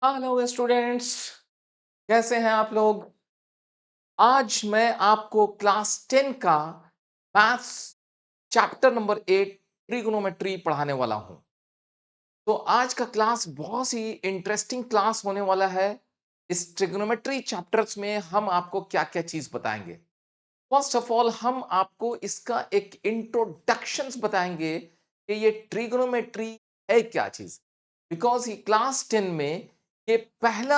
Hello students, कैसे हैं आप लोग? आज मैं आपको क्लास 10 का मैथ्स चैप्टर नंबर 8 ट्रिगोनोमेट्री पढ़ाने वाला हूं। तो आज का क्लास बहुत ही इंटरेस्टिंग क्लास होने वाला है। इस ट्रिगोनोमेट्री चैप्टर्स में हम आपको क्या-क्या चीज बताएंगे। फर्स्ट ऑफ ऑल हम आपको इसका एक इंट्रोडक्शंस बताएंगे कि ये ट्रिगोनोमेट्री है क्या चीज। बिकॉज ये क्लास 10 में ये पहला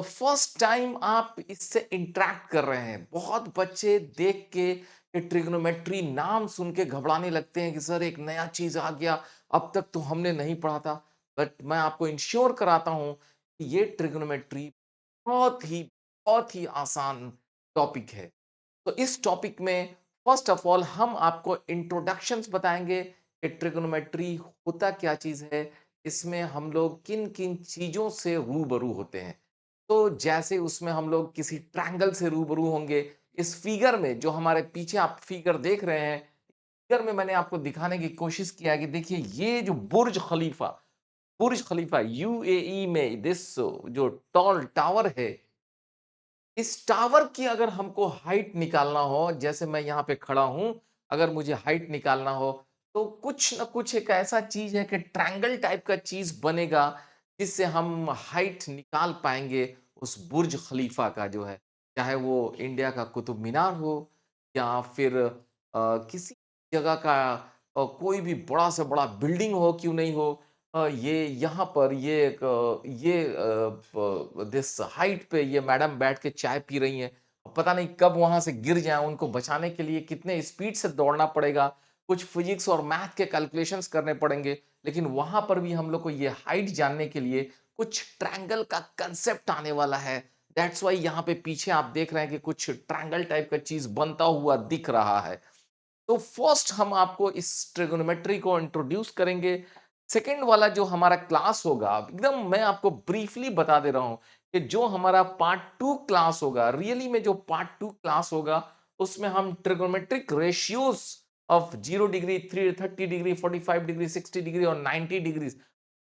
फर्स्ट टाइम आप इससे इंटरेक्ट कर रहे हैं। बहुत बच्चे देख के ये ट्रिगोनोमेट्री नाम सुन के घबराने लगते हैं कि सर एक नया चीज आ गया, अब तक तो हमने नहीं पढ़ा था। बट मैं आपको इंश्योर कराता हूं कि ये ट्रिगोनोमेट्री बहुत ही आसान टॉपिक है। तो इस टॉपिक में फर्स्ट ऑफ ऑल हम आपको इंट्रोडक्शंस बताएंगे कि ट्रिगोनोमेट्री होता क्या चीज है, इसमें हम लोग किन किन चीजों से रूबरू होते हैं। तो जैसे उसमें हम लोग किसी ट्रायंगल से रूबरू होंगे। इस फिगर में जो हमारे पीछे आप फिगर देख रहे हैं, फिगर में मैंने आपको दिखाने की कोशिश किया कि देखिए ये जो बुर्ज खलीफा यूएई में दिस जो टॉल टावर है, इस टावर की अगर हमको हाइट निकालना हो, जैसे मैं यहाँ पे खड़ा हूं, अगर मुझे हाइट निकालना हो तो कुछ ना कुछ एक ऐसा चीज है कि ट्रायंगल टाइप का चीज बनेगा जिससे हम हाइट निकाल पाएंगे उस बुर्ज खलीफा का जो है। चाहे वो इंडिया का कुतुब मीनार हो या फिर किसी जगह का कोई भी बड़ा से बड़ा बिल्डिंग हो, क्यों नहीं हो। ये यहाँ पर ये एक दिस हाइट पे ये मैडम बैठ के चाय पी रही हैं। पता नहीं कब वहां से गिर जाए, उनको बचाने के लिए कितने स्पीड से दौड़ना पड़ेगा, कुछ फिजिक्स और मैथ के कैलकुलेशंस करने पड़ेंगे। लेकिन वहां पर भी हम लोग को ये हाइट जानने के लिए कुछ ट्रायंगल का कंसेप्ट आने वाला है। दैट्स वाई यहाँ पे पीछे आप देख रहे हैं कि कुछ ट्रायंगल टाइप का चीज बनता हुआ दिख रहा है। तो फर्स्ट हम आपको इस ट्रिगोनोमेट्री को इंट्रोड्यूस करेंगे। सेकंड वाला जो हमारा क्लास होगा, एकदम मैं आपको ब्रीफली बता दे रहा हूं कि जो हमारा पार्ट 2 क्लास होगा, रियली में जो पार्ट 2 क्लास होगा, उसमें हम trigonometric ratios of 0 degree, 30 degree, 45 degree, 60 degree और 90 डिग्री।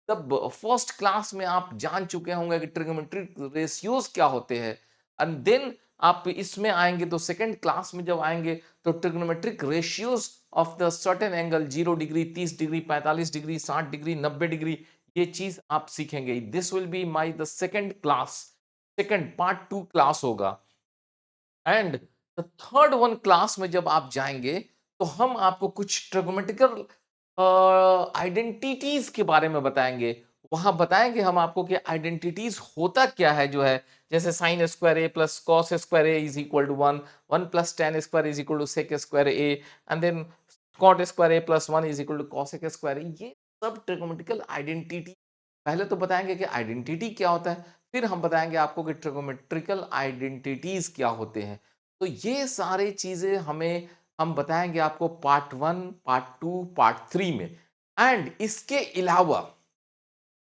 तब फर्स्ट क्लास में आप जान चुके होंगे कि ट्रिगोनोमेट्रिक रेशियोज क्या होते हैं। एंड देन आप इसमें आएंगे तो सेकंड क्लास में जब आएंगे तो trigonometric ratios of the certain angle 0 degree, 30 degree, 45 degree, 60 degree, 90 degree, ये चीज आप सीखेंगे। This will be my the second class, second part 2 class होगा। And the third one class में जब आप जाएंगे तो हम आपको कुछ ट्रिगोमेट्रिकल आइडेंटिटीज के बारे में बताएंगे। वहां बताएंगे हम आपको कि आइडेंटिटीज होता क्या है जो है। जैसे sine square A plus cos square A is equal to one, one plus tan square is equal to sec square A, and then cot square A plus one is equal to cosec square A. ये सब ट्रिगोमेट्रिकल identity पहले तो बताएंगे कि identity क्या होता है, फिर हम बताएंगे आपको कि ट्रिगोमेट्रिकल आइडेंटिटीज क्या होते हैं। तो ये सारे चीजें हमें हम बताएंगे आपको पार्ट 1, पार्ट 2, पार्ट 3 में। एंड इसके अलावा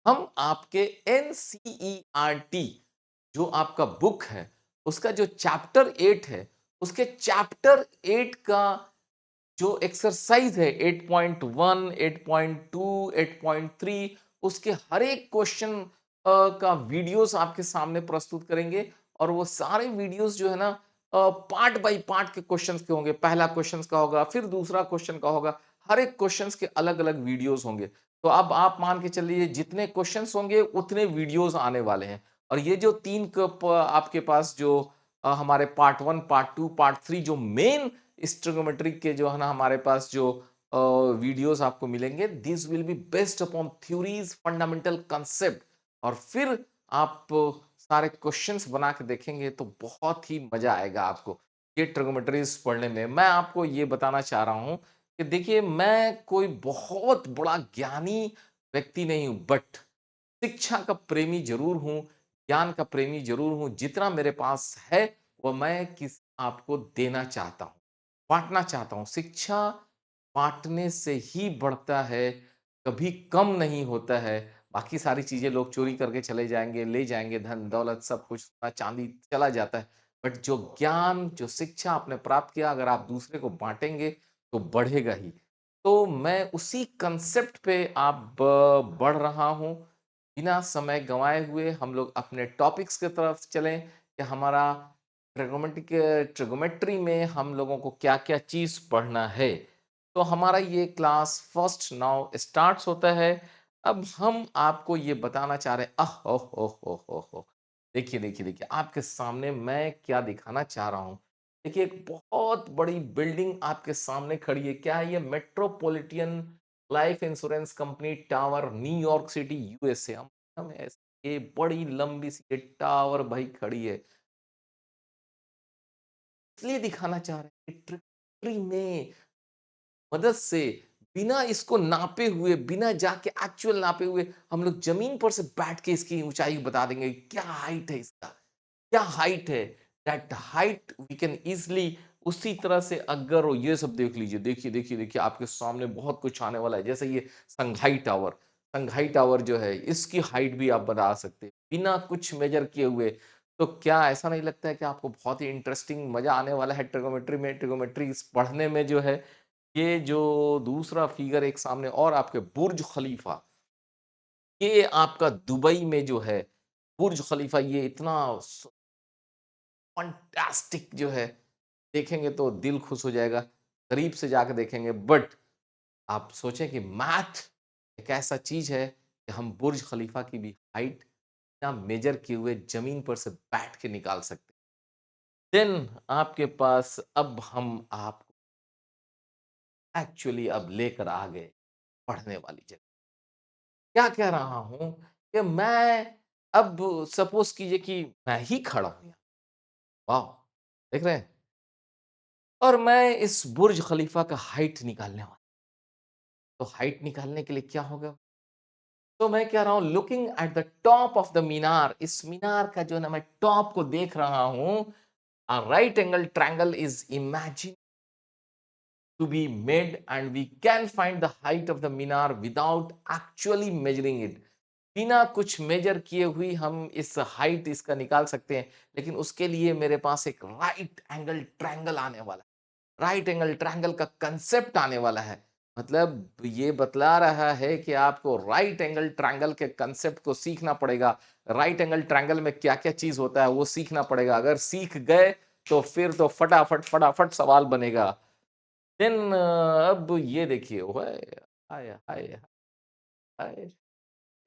हम आपके एनसीईआरटी जो आपका बुक है, उसका जो चैप्टर 8 है, उसके चैप्टर 8 का जो एक्सरसाइज है 8.1, 8.2, 8.3, उसके हर एक क्वेश्चन का वीडियोस आपके सामने प्रस्तुत करेंगे। और वो सारे वीडियोस जो है ना, पार्ट बाय पार्ट के क्वेश्चंस के होंगे। पहला क्वेश्चंस का होगा, फिर दूसरा क्वेश्चन का होगा, हर एक क्वेश्चंस के अलग अलग वीडियोस होंगे। तो अब आप मान के चलिए जितने क्वेश्चंस होंगे उतने वीडियोस आने वाले हैं। और ये जो आपके पास जो हमारे पार्ट 1, पार्ट 2, पार्ट 3 जो मेन इस ट्रिगोमेट्रिक के जो है ना हमारे पास जो वीडियोस आपको मिलेंगे, this will be based upon theories, fundamental concept. और फिर आप सारे क्वेश्चंस बना के देखेंगे तो बहुत ही मजा आएगा आपको ये ट्रिगोमेट्रीज पढ़ने में। मैं आपको ये बताना चाह रहा हूं कि देखिए मैं कोई बहुत बड़ा ज्ञानी व्यक्ति नहीं हूं, बट शिक्षा का प्रेमी जरूर हूं, ज्ञान का प्रेमी जरूर हूं। जितना मेरे पास है वो मैं किस आपको देना चाहता हूं, बांटना चाहता हूं। शिक्षा बांटने से ही बढ़ता है, कभी कम नहीं होता है। बाकी सारी चीजें लोग चोरी करके चले जाएंगे, ले जाएंगे, धन दौलत सब कुछ, सोना चांदी चला जाता है। बट जो ज्ञान, जो शिक्षा आपने प्राप्त किया, अगर आप दूसरे को बांटेंगे तो बढ़ेगा ही। तो मैं उसी कंसेप्ट पे आप बढ़ रहा हूं। बिना समय गंवाए हुए हम लोग अपने टॉपिक्स की तरफ चलें कि हमारा ट्रिगोमेट्री में हम लोगों को क्या-क्या चीज़ पढ़ना है। तो हमारा ये क्लास फर्स्ट नाउ स्टार्ट्स होता है। अब हम आपको ये बताना चाह रहे हैं हो हो! देखिए, आपके सामने मैं क्या दिखाना चाह रहा हूँ। देखिए, एक बहुत बड़ी बिल्डिंग आपके सामने खड़ी है। क्या है ये? Metropolitan life insurance company tower, New York city, USA. हम ऐसे ये बड़ी लंबी सी ये टावर भाई खड़ी है। इसलिए दिखाना चाह रहे हैं कि ट्रिग्नोमेट्री में मदद से बिना इसको नापे हुए, बिना जाके एक्चुअल नापे हुए हम लोग ज़मीन पर से बैठ के इसकी ऊँचाई बता देंगे। क्या हाइट है इसका? क्या हाइट है? That height we can easily उसी तरह से अगर वो ये सब देख लीजिए, देखिए आपके सामने बहुत कुछ आने वाला है। जैसे ये संघाई टावर जो है इसकी हाइट भी आप बता सकते हैं, बिना कुछ मेज़र किए हुए। तो क्या ऐसा नहीं लगता है कि आपको बहुत ही इंटरेस्टिंग मज़ा आने वाला है ट्रिगोनोमेट्री में? ट्रिगोनोमेट्री इस पढ़ने में जो है, ये जो दूसरा फिगर एक सामने और आपके बुर्ज खलीफा, ये आपका दुबई में जो है, बुर्ज खलीफा ये इतना फंटास्टिक जो है, देखेंगे तो दिल खुश हो जाएगा। करीब से जाके देखेंगे बट आप सोचें कि मैथ एक ऐसा चीज़ है कि हम बुर्ज खलीफा की भी हाइट बिना मेजर किए हुए ज़मीन पर से बैठ के निकाल सकते हैं। देन आपके पास अब हम आपको एक्चुअली अब लेकर आ गए पढ़ने वाली जगह। क्या कह रहा हूँ कि मैं अब सपोज़ कीजिए कि मैं ही खड़ा हूँ यहाँ। वाओ! देख रहे हैं? और मैं इस बुर्ज खलीफा का हाइट निकालने वाला। तो हाइट निकालने के लिए क्या होगा? तो मैं कह रहा हूँ looking at the top of the मीनार, इस मीनार का जो है ना मैं टॉप को देख रहा हूँ। A right angle triangle is imagine to be made and we can find the height of the Minar without actually measuring it। बिना कुछ मेजर किए हुई हम इस हाइट इसका निकाल सकते हैं, लेकिन उसके लिए मेरे पास एक राइट एंगल ट्रायंगल आने वाला है। राइट एंगल ट्रायंगल का कंसेप्ट आने वाला है। मतलब ये बतला रहा है कि आपको राइट एंगल ट्रायंगल के कंसेप्ट को सीखना पड़ेगा। राइट एंगल ट्रायंगल में क्या-क्या चीज़ होता है वो सीखना पड़ेगा। अगर सीख गए तो फिर तो फटाफट सवाल बनेगा। देन अब ये देखिए ओए हाय, हाय, हाय!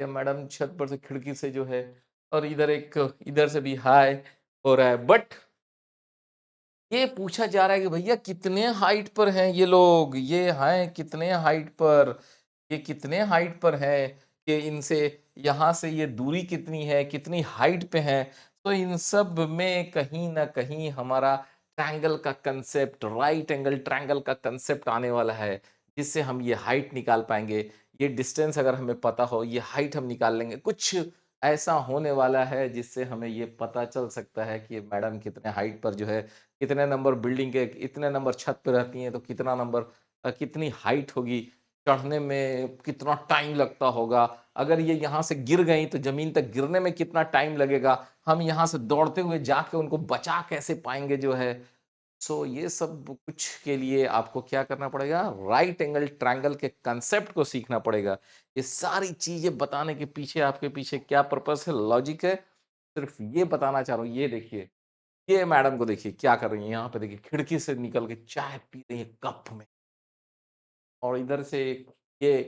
ये मैडम छत पर से खिड़की से जो है और इधर से भी हाय हो रहा है। बट ये पूछा जा रहा है कि भैया कितने हाइट पर हैं ये लोग? ये हैं कितने हाइट पर? ये कितने हाइट पर हैं कि इनसे यहाँ से ये दूरी कितनी है, कितनी हाइट पे हैं? तो इन सब में कहीं न कहीं हमारा ट्रायंगल का कांसेप्ट, राइट एंगल ट्रायंगल का कांसेप्ट आने वाला है, जिससे हम ये हाइट निकाल पाएँगे। ये डिस्टेंस अगर हमें पता हो, ये हाइट हम निकाल लेंगे। कुछ ऐसा होने वाला है जिससे हमें ये पता चल सकता है कि मैडम कितने हाइट पर जो है, कितने नंबर बिल्डिंग के इतने नंबर छत पे रहती हैं, तो कितना नंबर कितनी हाइट होगी, चढ़ने में कितना टाइम लगता होगा, अगर ये यहाँ से गिर गई तो ज़मीन तक गिरने में कितना टाइम लगेगा, हम यहाँ से दौड़ते हुए जाके उनको बचा कैसे पाएँगे जो है। सो ये सब कुछ के लिए आपको क्या करना पड़ेगा, राइट एंगल ट्रायंगल के कांसेप्ट को सीखना पड़ेगा। ये सारी चीज़ें बताने के पीछे आपके पीछे क्या पर्पस है, लॉजिक है, सिर्फ़ ये बताना चाह रहा हूँ। ये देखिए, ये मैडम को देखिए क्या कर रही हैं, यहाँ पे देखिए खिड़की से निकल के चाय पी रही हैं कप में और इधर से ये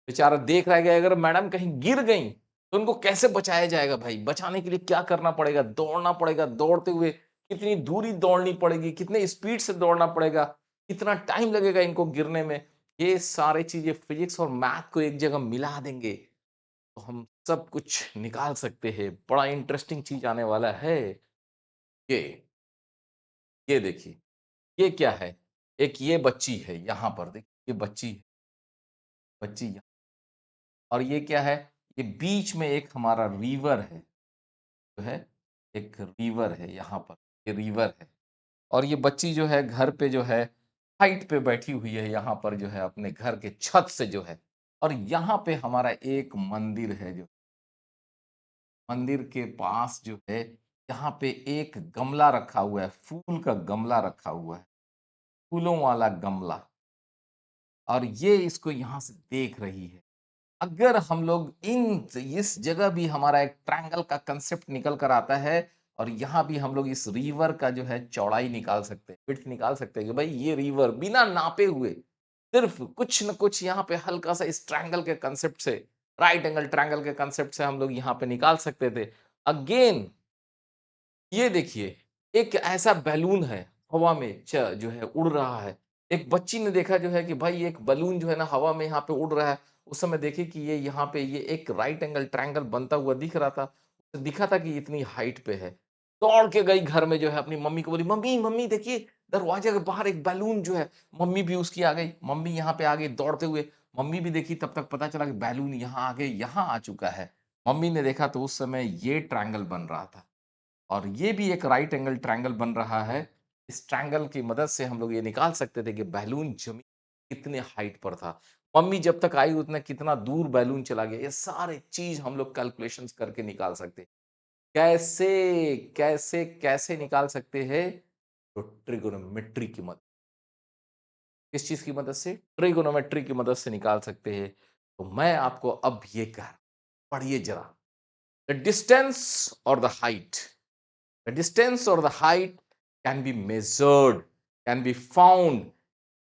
बेचारा देख रहा है कि अगर मैडम कहीं गिर गईं, तो उनको कैसे बचाया जाएगा भाई? बचाने के लिए क्या करना पड़ेगा? दौड़ना पड़ेगा, दौड़ते हुए कितनी दूरी दौड़नी पड़ेगी, कितने स्पीड से दौड़ना पड़ेगा, कितना टाइम लगेगा इनको गिरने में। ये सारी चीज़ें फिज़िक्स और मैथ को एक जगह मिला देंगे, तो हम सब कुछ निकाल सकते हैं। बड़ा इंटरेस्टिंग चीज़ आने वाला है। ये, ये देखिए। ये क्या है? एक ये बच्ची है यहाँ पर देखिए, ये बच्ची यहाँ और ये क्या है? ये बीच में एक हमारा रिवर है, जो है एक रिवर है यहाँ पर, ये रिवर है और ये बच्ची जो है घर पे जो है हाइट पे बैठी हुई है यहाँ पर जो है अपने घर के छत से जो है और यहाँ पे हमारा एक मंदिर है जो मंदिर के पास जो है यहाँ पे एक गमला रखा हुआ है, फूल का गमला रखा हुआ है, फूलों वाला गमला और ये इसको यहाँ से देख रही है। अगर हम लोग इस जगह भी हमारा एक ट्रायंगल का कंसेप्ट निकल कर आता है और यहाँ भी हम लोग इस रिवर का जो है चौड़ाई निकाल सकते हैं, विड्थ निकाल सकते हैं कि भाई ये रिवर बिना नापे हुए सिर्फ कुछ न कुछ यहाँ पे हल्का सा इस ट्रायंगल के कंसेप्ट से, राइट एंगल ट्रायंगल के कंसेप्ट से हम लोग यहाँ पे निकाल सकते थे। अगेन ये देखिए, एक ऐसा बैलून है, हवा में जो है उड़ रहा है। एक बच्ची ने देखा जो है कि भाई एक बलून जो है ना हवा में यहाँ पे उड़ रहा है। उस समय देखिए कि ये यहाँ पे ये एक राइट एंगल ट्रायंगल बनता हुआ दिख रहा था। दिखा था कि इतनी हाइट पे है। दौड़ के गई घर में जो है अपनी मम्मी को बोली, "मम्मी, मम्मी देखिए दरवाजे के बाहर एक बैलून जो है।" मम्मी भी उसकी आ गई। मम्मी यहाँ पे आ गई दौड़ते हुए। मम्मी भी देखी तब तक पता चला कि बैलून यहाँ आगे यहाँ आ चुका है। मम्मी ने देखा तो उस समय ये ट्रायंगल बन रहा था। और ये भी एक राइट एंगल ट्रायंगल बन रहा है। इस ट्रायंगल की मदद से हम लोग ये निकाल सकते थे कि बैलून ज़मीन कितने हाइट पर था। मम्मी जब तक आई उतना कितना दूर बैलून चला गया। ये सारे चीज़ हम लोग कैलकुलेशंस करके निकाल सकते हैं। कैसे, कैसे निकाल सकते हैं? तो ट्रिगोनोमेट्री की मदद किस चीज़ की मदद से? ट्रिगोनोमेट्री की मदद से निकाल सकते हैं। तो मैं आपको अब ये पढ़िए ज़रा। द डिस्टेंस और the height The distance or the height can be measured, can be found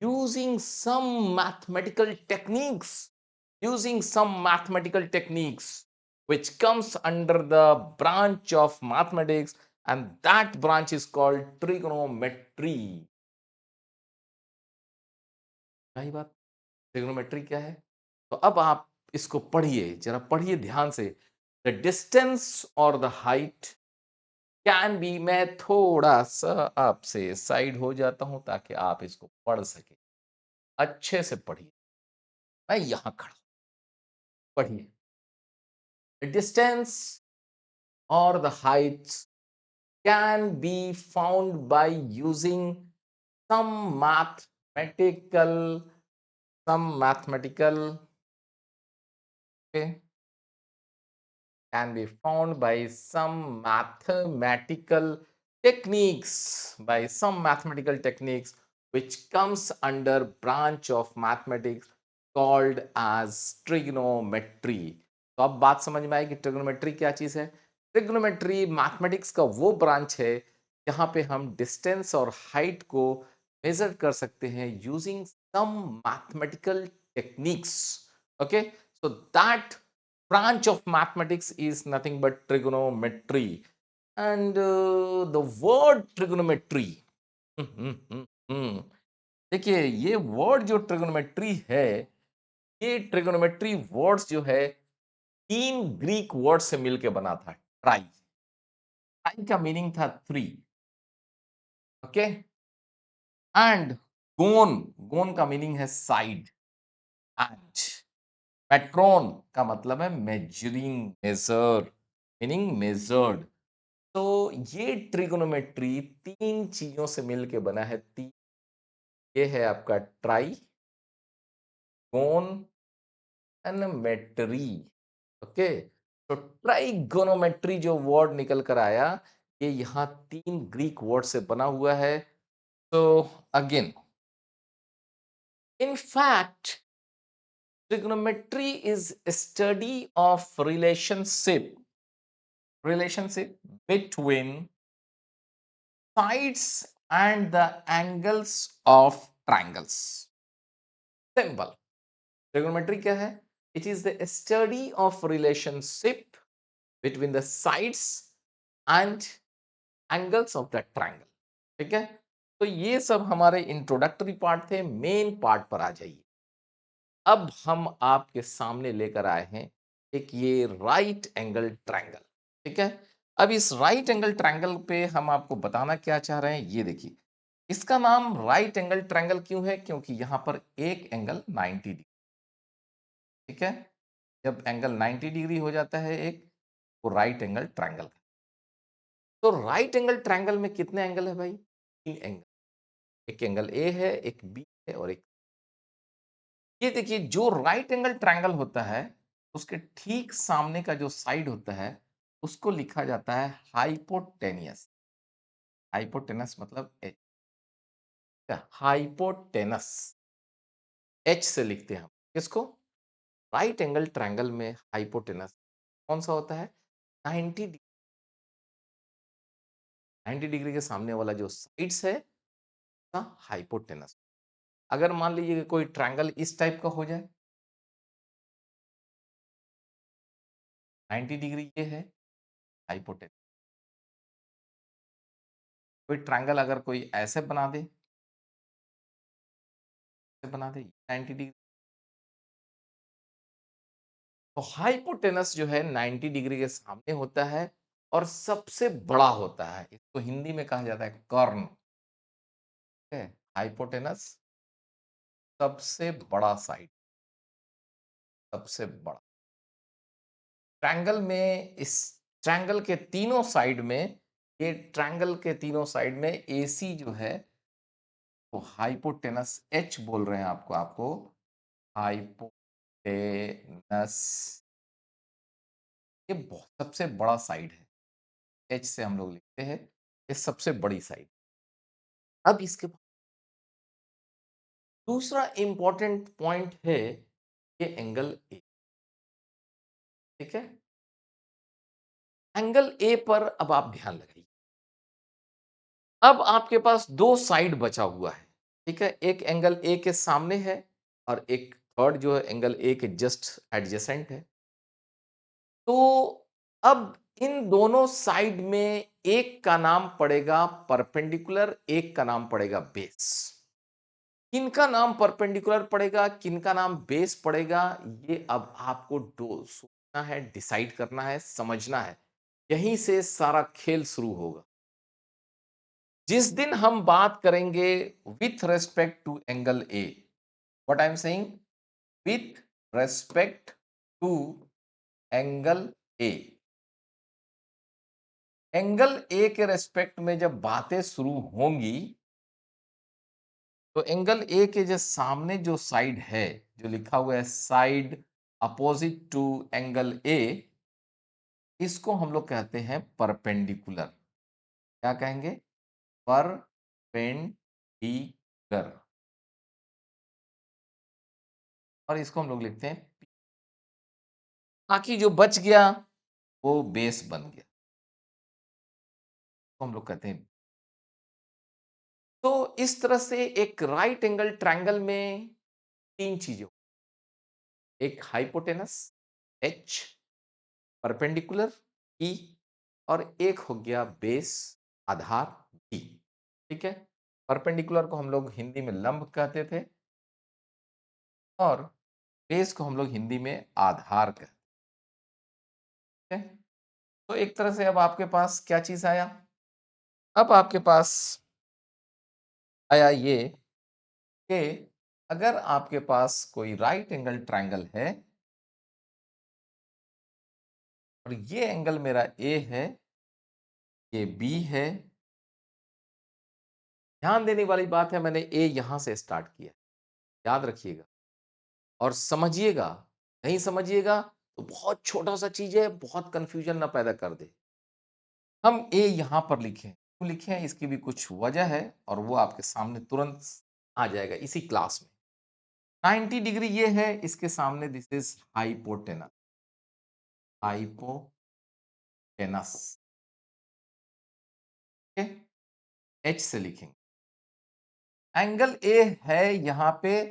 using some mathematical techniques, using some mathematical techniques which comes under the branch of mathematics, and that branch is called trigonometry. सही बात, trigonometry क्या है? तो अब आप इसको पढ़िए, जरा पढ़िए ध्यान से। द डिस्टेंस और द हाइट कैन बी, मैं थोड़ा-सा आपसे साइड हो जाता हूँ ताकि आप इसको पढ़ सकें। अच्छे से पढ़िए। मैं यहाँ खड़ा हूँ, पढ़िए। द डिस्टेंस और the Heights can be found by using some mathematical some mathematical, okay, can be found by some mathematical techniques which comes under branch of mathematics called as trigonometry. तो अब बात समझ में आई कि ट्रिग्नोमेट्री क्या चीज है। ट्रिग्नोमेट्री मैथमेटिक्स का वो ब्रांच है जहां पे हम डिस्टेंस और हाइट को मेजर कर सकते हैं using some mathematical techniques. Okay, so that branch of mathematics is nothing but trigonometry. And the word trigonometry, देखिए ये वर्ड जो ट्रिगोनोमेट्री है, ये ट्रिगोनोमेट्री वर्ड्स जो है तीन ग्रीक वर्ड से मिलके बना था। ट्राई, ट्राई का मीनिंग था थ्री, ओके, एंड गोन, गोन का मीनिंग है साइड, एंड मेट्रोन का मतलब है मेजरिंग, मेजर, मीनिंग मेजर्ड। तो ये ट्रिगोनोमेट्री तीन चीजों से मिलके बना है। तीन, ये है आपका ट्राई, गोन एंड मेट्री। ओके, तो ट्राइगोनोमेट्री जो वर्ड निकल कर आया, ये यहाँ तीन ग्रीक वर्ड से बना हुआ है। तो again, in fact trigonometry is a study of relationship between sides and the angles of triangles. Simple. Trigonometry क्या है? It is the study of relationship between the sides and angles of the triangle. ठीक है? तो ये सब हमारे introductory part थे। Main part पर आ जाइए। अब हम आपके सामने लेकर आए हैं एक ये राइट एंगल ट्रायंगल। ठीक है, अब इस राइट एंगल ट्रायंगल पे हम आपको बताना क्या चाह रहे हैं, ये देखिए। इसका नाम राइट एंगल ट्रायंगल क्यों है? क्योंकि यहां पर एक एंगल 90 डिग्री, ठीक है, जब एंगल 90 डिग्री हो जाता है एक, वो राइट एंगल ट्रायंगल। तो राइट एंगल ट्रायंगल में कितने एंगल है भाई? तीन एंगल, एक एंगल ए है, एक बी है और एक, ये देखिए जो राइट एंगल ट्रायंगल होता है उसके ठीक सामने का जो साइड होता है उसको लिखा जाता है हाइपोटेनियस। हाइपोटेनस मतलब एच, हाइपोटेनस, एच से लिखते हैं हम किसको? राइट एंगल ट्रायंगल में हाइपोटेनस कौन सा होता है? 90 90 डिग्री के सामने वाला जो साइड्स है ना हाइपोटेनस। अगर मान लीजिए कि कोई ट्रायंगल इस टाइप का हो जाए, 90 डिग्री ये है हाइपोटेनस। कोई ट्रायंगल अगर कोई ऐसे बना दे 90 डिग्री, तो हाइपोटेनस जो है 90 डिग्री के सामने होता है और सबसे बड़ा होता है। इसको हिंदी में कहा जाता है कर्ण। ठीक है, हाइपोटेनस सबसे बड़ा साइड, सबसे बड़ा। ट्रायंगल में इस ट्रायंगल के तीनों साइड में, ये ट्रायंगल के तीनों साइड में एसी जो है वो हाइपोटेनस एच बोल रहे हैं आपको हाइपोटेनस, ये बहुत सबसे बड़ा साइड है। एच से हम लोग लिखते हैं, ये सबसे बड़ी साइड। अब इसके बाद दूसरा इंपॉर्टेंट पॉइंट है ये एंगल ए। ठीक है, एंगल ए पर अब आप ध्यान लगाइए। अब आपके पास दो साइड बचा हुआ है। ठीक है, एक एंगल ए के सामने है और एक थर्ड जो है एंगल ए के जस्ट एडजेसेंट है। तो अब इन दोनों साइड में एक का नाम पड़ेगा परपेंडिकुलर, एक का नाम पड़ेगा बेस। किनका नाम परपेंडिकुलर पड़ेगा, किनका नाम बेस पड़ेगा, ये अब आपको सोचना है, डिसाइड करना है, समझना है। यहीं से सारा खेल शुरू होगा। जिस दिन हम बात करेंगे with respect to angle A, what I am saying, with respect to angle A, angle A के रेस्पेक्ट में जब बातें शुरू होंगी, तो एंगल ए के जो सामने जो साइड है, जो लिखा हुआ है side opposite to angle A, इसको हम लोग कहते हैं परपेंडिकुलर। क्या कहेंगे? परपेंडिकुलर। और इसको हम लोग लिखते हैं, बाकी जो बच गया वो बेस बन गया, तो हम लोग कहते हैं। तो इस तरह से एक राइट एंगल ट्रायंगल में तीन चीजें, एक हाइपोटेनस एच, परपेंडिकुलर ई, और एक हो गया बेस, आधार बी। ठीक है, परपेंडिकुलर को हम लोग हिंदी में लंब कहते थे और बेस को हम लोग हिंदी में आधार कहते हैं। तो एक तरह से अब आपके पास क्या चीज आया, अब आपके पास आया ये कि अगर आपके पास कोई राइट एंगल ट्रायंगल है और ये एंगल मेरा ए है, ये बी है। ध्यान देने वाली बात है, मैंने ए यहां से स्टार्ट किया, याद रखिएगा और समझिएगा। नहीं समझिएगा तो बहुत छोटा सा चीज है, बहुत कंफ्यूजन ना पैदा कर दे। हम ए यहां पर लिखे, क्यों लिखे हैं इसकी भी कुछ वजह है और वो आपके सामने तुरंत आ जाएगा इसी क्लास में। 90 डिग्री ये है, इसके सामने this is hypotenuse, hypotenuse. H से लिखेंगे। एंगल ए है यहां पे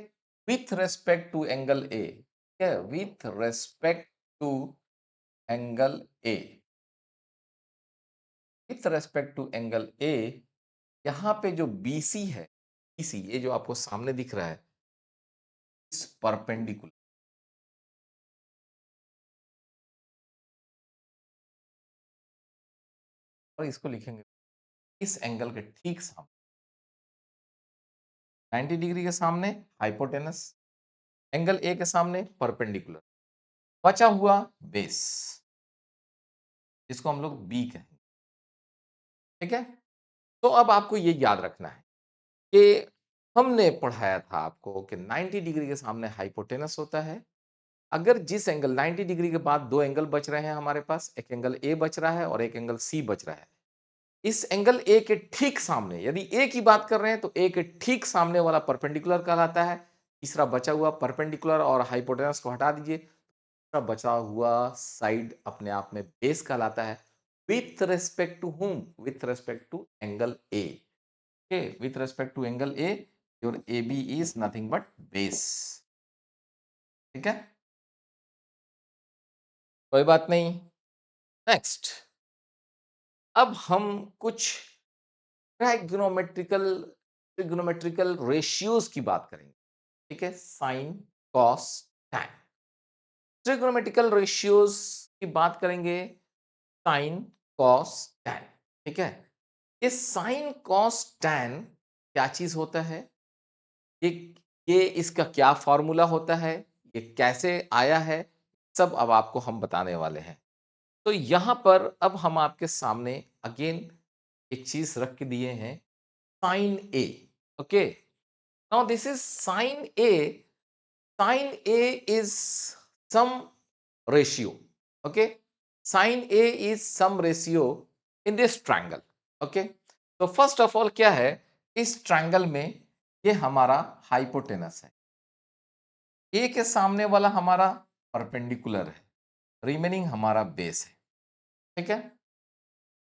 with respect to angle A, ठीक है, with respect to angle A, with respect to angle A. यहां पे जो बीसी है, बीसी ये जो आपको सामने दिख रहा है, इस परपेंडिकुलर, और इसको लिखेंगे इस एंगल के ठीक सामने, 90 डिग्री के सामने हाइपोटेनस, एंगल ए के सामने परपेंडिकुलर, बचा हुआ बेस, जिसको हम लोग बी कहेंगे। ठीक है, तो अब आपको ये याद रखना है कि हमने पढ़ाया था आपको कि 90 डिग्री के सामने हाइपोटेनस होता है। अगर जिस एंगल 90 डिग्री के बाद दो एंगल बच रहे हैं हमारे पास, एक एंगल ए बच रहा है और एक एंगल सी बच रहा है। इस एंगल ए के ठीक सामने, यदि ए की बात कर रहे हैं तो ए के ठीक सामने वाला परपेंडिकुलर कहलाता है। तीसरा बचा हुआ परपेंडिकुलर और हाइपोटेनस को हटा दीजिए, तीसरा बचा हुआ साइड अपने आप में बेस कहलाता है। With respect to whom? With respect to angle A. Okay, with respect to angle A, your A B is nothing but base. ठीक है, कोई बात नहीं। नेक्स्ट, अब हम कुछ ट्राइगोनोमेट्रिकल ट्रिग्नोमेट्रिकल रेशियोज की बात करेंगे। ठीक है, sine, cos, tan. Trigonometrical ratios की बात करेंगे, साइन, कॉस, टैन। ठीक है, ये साइन, कॉस, टैन क्या चीज होता है, ये ये इसका क्या फॉर्मूला होता है, ये कैसे आया है, सब अब आपको हम बताने वाले हैं। तो यहां पर अब हम आपके सामने अगेन एक चीज रख के दिए हैं, sine A. Okay, now this is sine A. Sin A is some ratio. Okay, sin A is some ratio in this triangle. Okay, तो फर्स्ट ऑफ ऑल क्या है, इस ट्रायंगल में ये हमारा हाइपोटेनस है, ए के सामने वाला हमारा परपेंडिकुलर है, रिमेनिंग हमारा बेस है। ठीक है,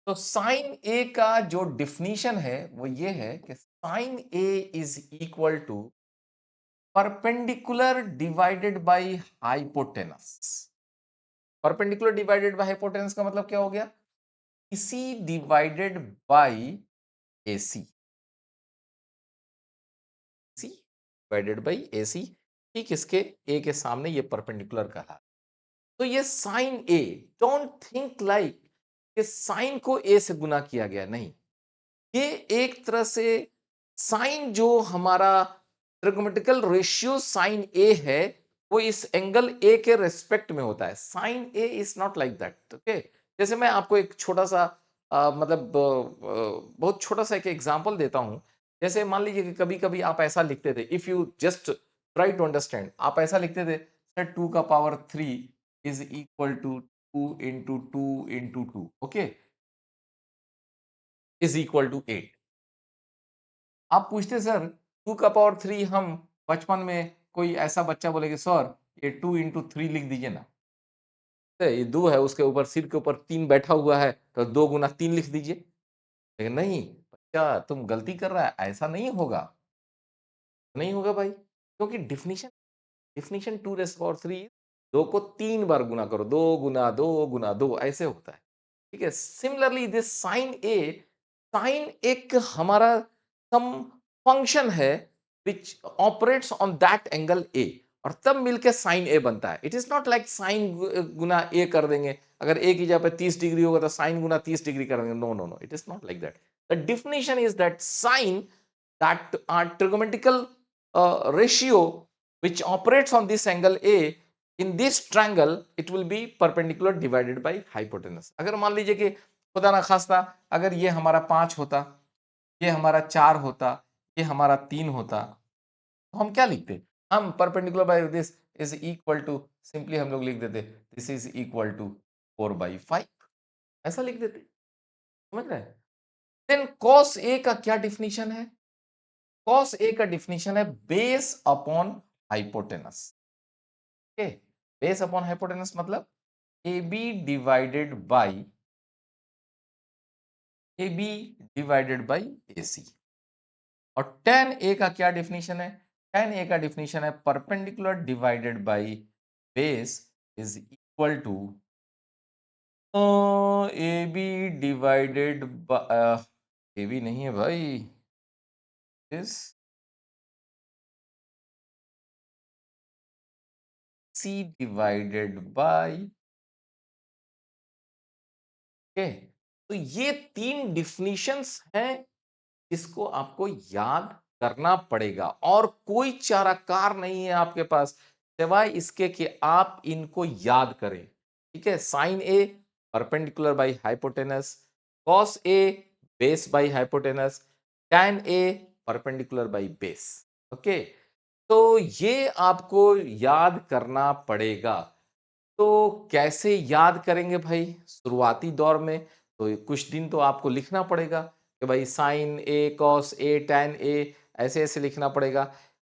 तो साइन ए का जो डिफिनीशन है वो ये है कि sine A is equal to perpendicular divided by hypotenuse. Perpendicular divided by hypotenuse का मतलब क्या हो गया, इसी divided by AC. C divided by AC, ठीक इसके ए के सामने ये परपेंडिकुलर कहा। तो ये sine A, don't think like कि साइन को ए से गुना किया गया, नहीं, ये एक तरह से साइन जो हमारा ट्रिग्नोमेट्रिकल रेशियो साइन ए है, वो इस एंगल ए के रेस्पेक्ट में होता है। Sine A is not like that. Okay, जैसे मैं आपको एक छोटा सा मतलब बहुत छोटा सा एक एग्जांपल देता हूं। जैसे मान लीजिए कि कभी कभी आप ऐसा लिखते थे, if you just try to understand, आप ऐसा लिखते थे सर 2 का power 3 is equal to 2 into 2 into 2, okay, is equal to 8। आप पूछते सर 2 का पावर 3, हम बचपन में कोई ऐसा बच्चा बोले कि सर ये 2 into 3 लिख दीजिए ना, तो ये 2 है, उसके ऊपर सिर के ऊपर 3 बैठा हुआ है, तो 2 गुना 3 लिख दीजिए। लेकिन नहीं बच्चा, तुम गलती कर रहा है, ऐसा नहीं होगा, नहीं होगा भाई, क्योंकि डिफिनीशन डिफिनीशन 2 रेज़ पावर 3, 2 को 3 बार गुना करो, 2 गुना 2 ऐसे होता है। ठीक है, सिमिलरली दिस साइन एक हमारा सम फंक्शन है which operates on that angle A, और तब मिलके साइन ए बनता है। It is not like sine गुना ए कर देंगे, अगर ए की जगह पे 30 डिग्री होगा तो साइन गुना 30 डिग्री कर देंगे, no no no, it is not like that. The definition is that sine that trigonometrical ratio which operates on this angle A, in this triangle it will be perpendicular divided by hypotenuse। अगर मान लीजिए कि खुदा ना खास्ता अगर ये हमारा 5 होता, ये हमारा 4 होता, ये हमारा 3 होता, तो हम क्या लिखते, हम perpendicular by this is equal to, simply हम लोग लिख देते दिस इज इक्वल टू 4/5, ऐसा लिख देते। समझ रहे हैं? देन cos A का क्या डिफिनीशन है, cos A का डिफिनीशन है base upon hypotenuse. Okay, base upon hypotenuse मतलब AB divided by AB divided by AC। और tan A का क्या डिफिनीशन है, tan A का डिफिनीशन है perpendicular divided by base is equal to AB divided by, AB नहीं है भाई, इस C डिवाइडेड बाय, ओके। तो ये 3 डिफिनीशंस हैं, इसको आपको याद करना पड़ेगा और कोई चाराकार नहीं है आपके पास सिवाय इसके कि आप इनको याद करें। ठीक है, sine A perpendicular by hypotenuse, cos A base by hypotenuse, tan A perpendicular by base. Okay, तो ये आपको याद करना पड़ेगा। तो कैसे याद करेंगे भाई, शुरुआती दौर में तो कुछ दिन तो आपको लिखना पड़ेगा कि भाई sign A cos A tan A, ऐसे ऐसे लिखना पड़ेगा।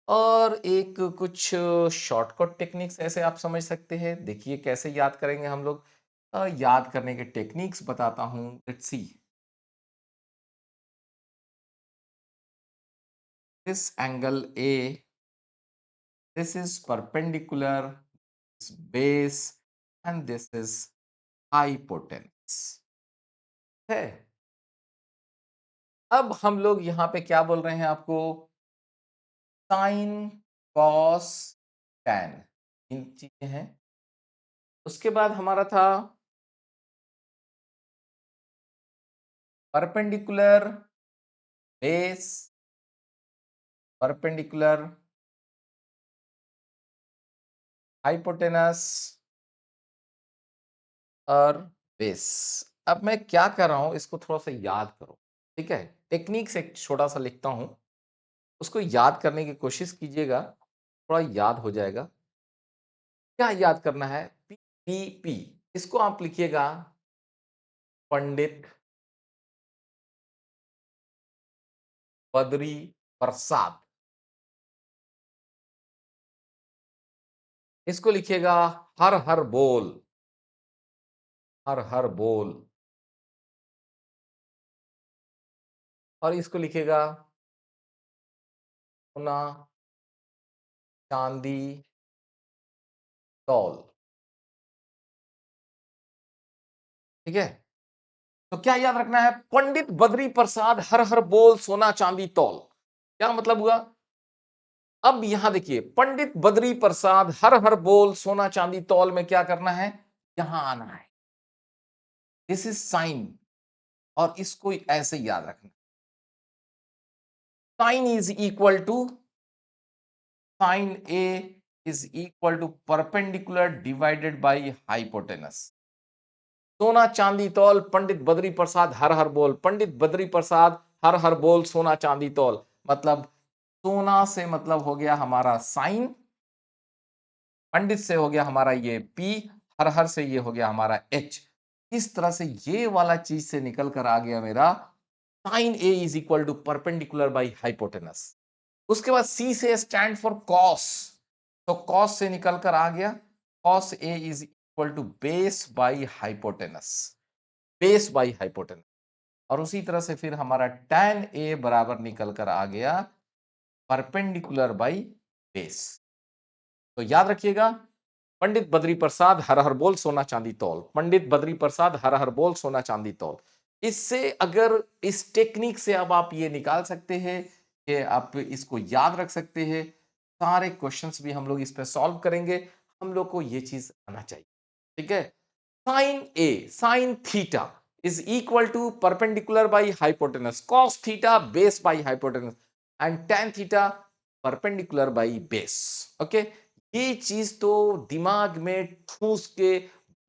और एक कुछ शॉर्टकट टेक्निक्स ऐसे आप समझ सकते हैं। देखिए कैसे याद करेंगे हम लोग। याद करने के टेक्निक्स बताता हूँ। Let's see. This angle A, this is perpendicular, this base and this is hypotenuse है। अब हम लोग यहाँ पे क्या बोल रहे हैं आपको? साइन, कॉस, टैन, इन चीजें हैं। उसके बाद हमारा था परपेंडिकुलर, बेस, परपेंडिकुलर, हाइपोटेनस और बेस। अब मैं क्या कर रहा हूं, इसको थोड़ा सा याद करो। ठीक है, टेक्निक से एक छोटा सा लिखता हूं, उसको याद करने की कोशिश कीजिएगा, थोड़ा याद हो जाएगा। क्या याद करना है? पी पी पी, इसको आप लिखिएगा पंडित बद्री प्रसाद। इसको लिखिएगा हर हर बोल, हर हर बोल। और इसको लिखिएगा सोना चांदी तौल। ठीक है, तो क्या याद रखना है? पंडित बद्री प्रसाद हर हर बोल सोना चांदी तौल। क्या मतलब हुआ? अब यहां देखिए, पंडित बद्री प्रसाद हर हर बोल सोना चांदी तौल में क्या करना है? यहां आना है। दिस इज साइन, और इसको ऐसे याद रखना। Sine is equal to, sine A is equal to perpendicular divided by hypotenuse. सोना चांदी तौल पंडित बद्री प्रसाद हर हर बोल, पंडित बद्री प्रसाद हर हर बोल सोना चांदी तौल। मतलब सोना से मतलब हो गया हमारा साइन, पंडित से हो गया हमारा ये पी, हर हर से ये हो गया हमारा एच। इस तरह से ये वाला चीज से निकल कर आ गया मेरा sine A is equal to perpendicular by hypotenuse. उसके बाद सी से स्टैंड फॉर कॉस, तो कॉस से निकल कर आ गया cos A is equal to base by hypotenuse, base by hypotenuse. और उसी तरह से फिर हमारा tan ए बराबर निकल कर आ गया परपेंडिकुलर बाई बेस। तो याद रखिएगा, पंडित बद्री प्रसाद हर हर बोल सोना चांदी तौल, पंडित बद्री प्रसाद हर हर बोल सोना चांदी तौल। इससे अगर इस टेक्निक से अब आप ये निकाल सकते हैं कि आप इसको याद रख सकते हैं। सारे क्वेश्चंस भी हम लोग इस पे सॉल्व करेंगे। हम लोग को ये चीज आना चाहिए। ठीक है, sine A, sine theta is equal to perpendicular by hypotenuse, cos theta base by hypotenuse, and tan theta perpendicular by base. Okay, ये चीज तो दिमाग में ठूस के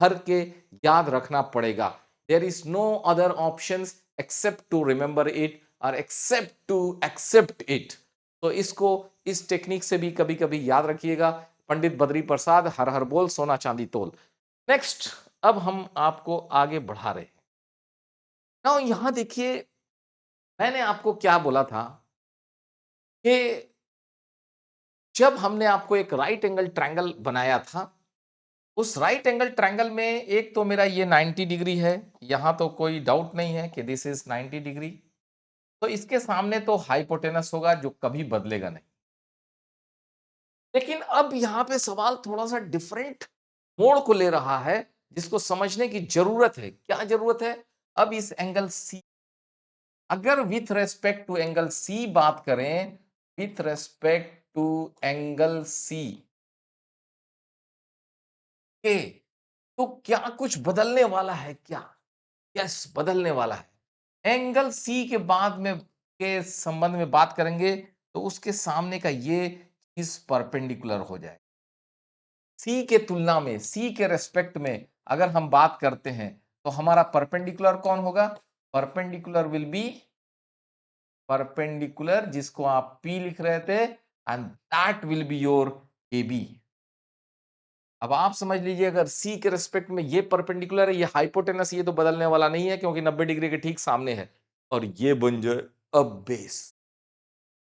भर के याद रखना पड़ेगा। There is no other option except to remember it और एक्सेप्ट टू एक्सेप्ट इट। तो इसको इस टेक्निक से भी कभी कभी याद रखिएगा। पंडित बद्री प्रसाद हर हर बोल सोना चांदी तोल। नेक्स्ट, अब हम आपको आगे बढ़ा रहे हैं। नाउ यहां देखिए, मैंने आपको क्या बोला था कि जब हमने आपको एक राइट एंगल ट्रायंगल बनाया था, उस राइट एंगल ट्रायंगल में एक तो मेरा ये 90 डिग्री है, यहां तो कोई डाउट नहीं है कि दिस इज 90 डिग्री। तो इसके सामने तो हाइपोटेनस होगा जो कभी बदलेगा नहीं। लेकिन अब यहां पे सवाल थोड़ा सा डिफरेंट मोड़ को ले रहा है, जिसको समझने की जरूरत है। क्या जरूरत है? अब इस एंगल सी, अगर with respect to angle C बात करें, with respect to angle C के, तो क्या कुछ बदलने वाला है क्या? यस, बदलने वाला है। एंगल सी के बाद में के संबंध में बात करेंगे, तो उसके सामने का ये चीज परपेंडिकुलर हो जाए। सी के तुलना में, सी के रेस्पेक्ट में अगर हम बात करते हैं, तो हमारा परपेंडिकुलर कौन होगा? परपेंडिकुलर विल बी परपेंडिकुलर, जिसको आप P लिख रहे थे, and that will be your AB। अब आप समझ लीजिए, अगर C के रेस्पेक्ट में ये परपेंडिकुलर है, ये हाइपोटेनस, ये तो बदलने वाला नहीं है क्योंकि 90 डिग्री के ठीक सामने है, और ये बन जाए अब बेस।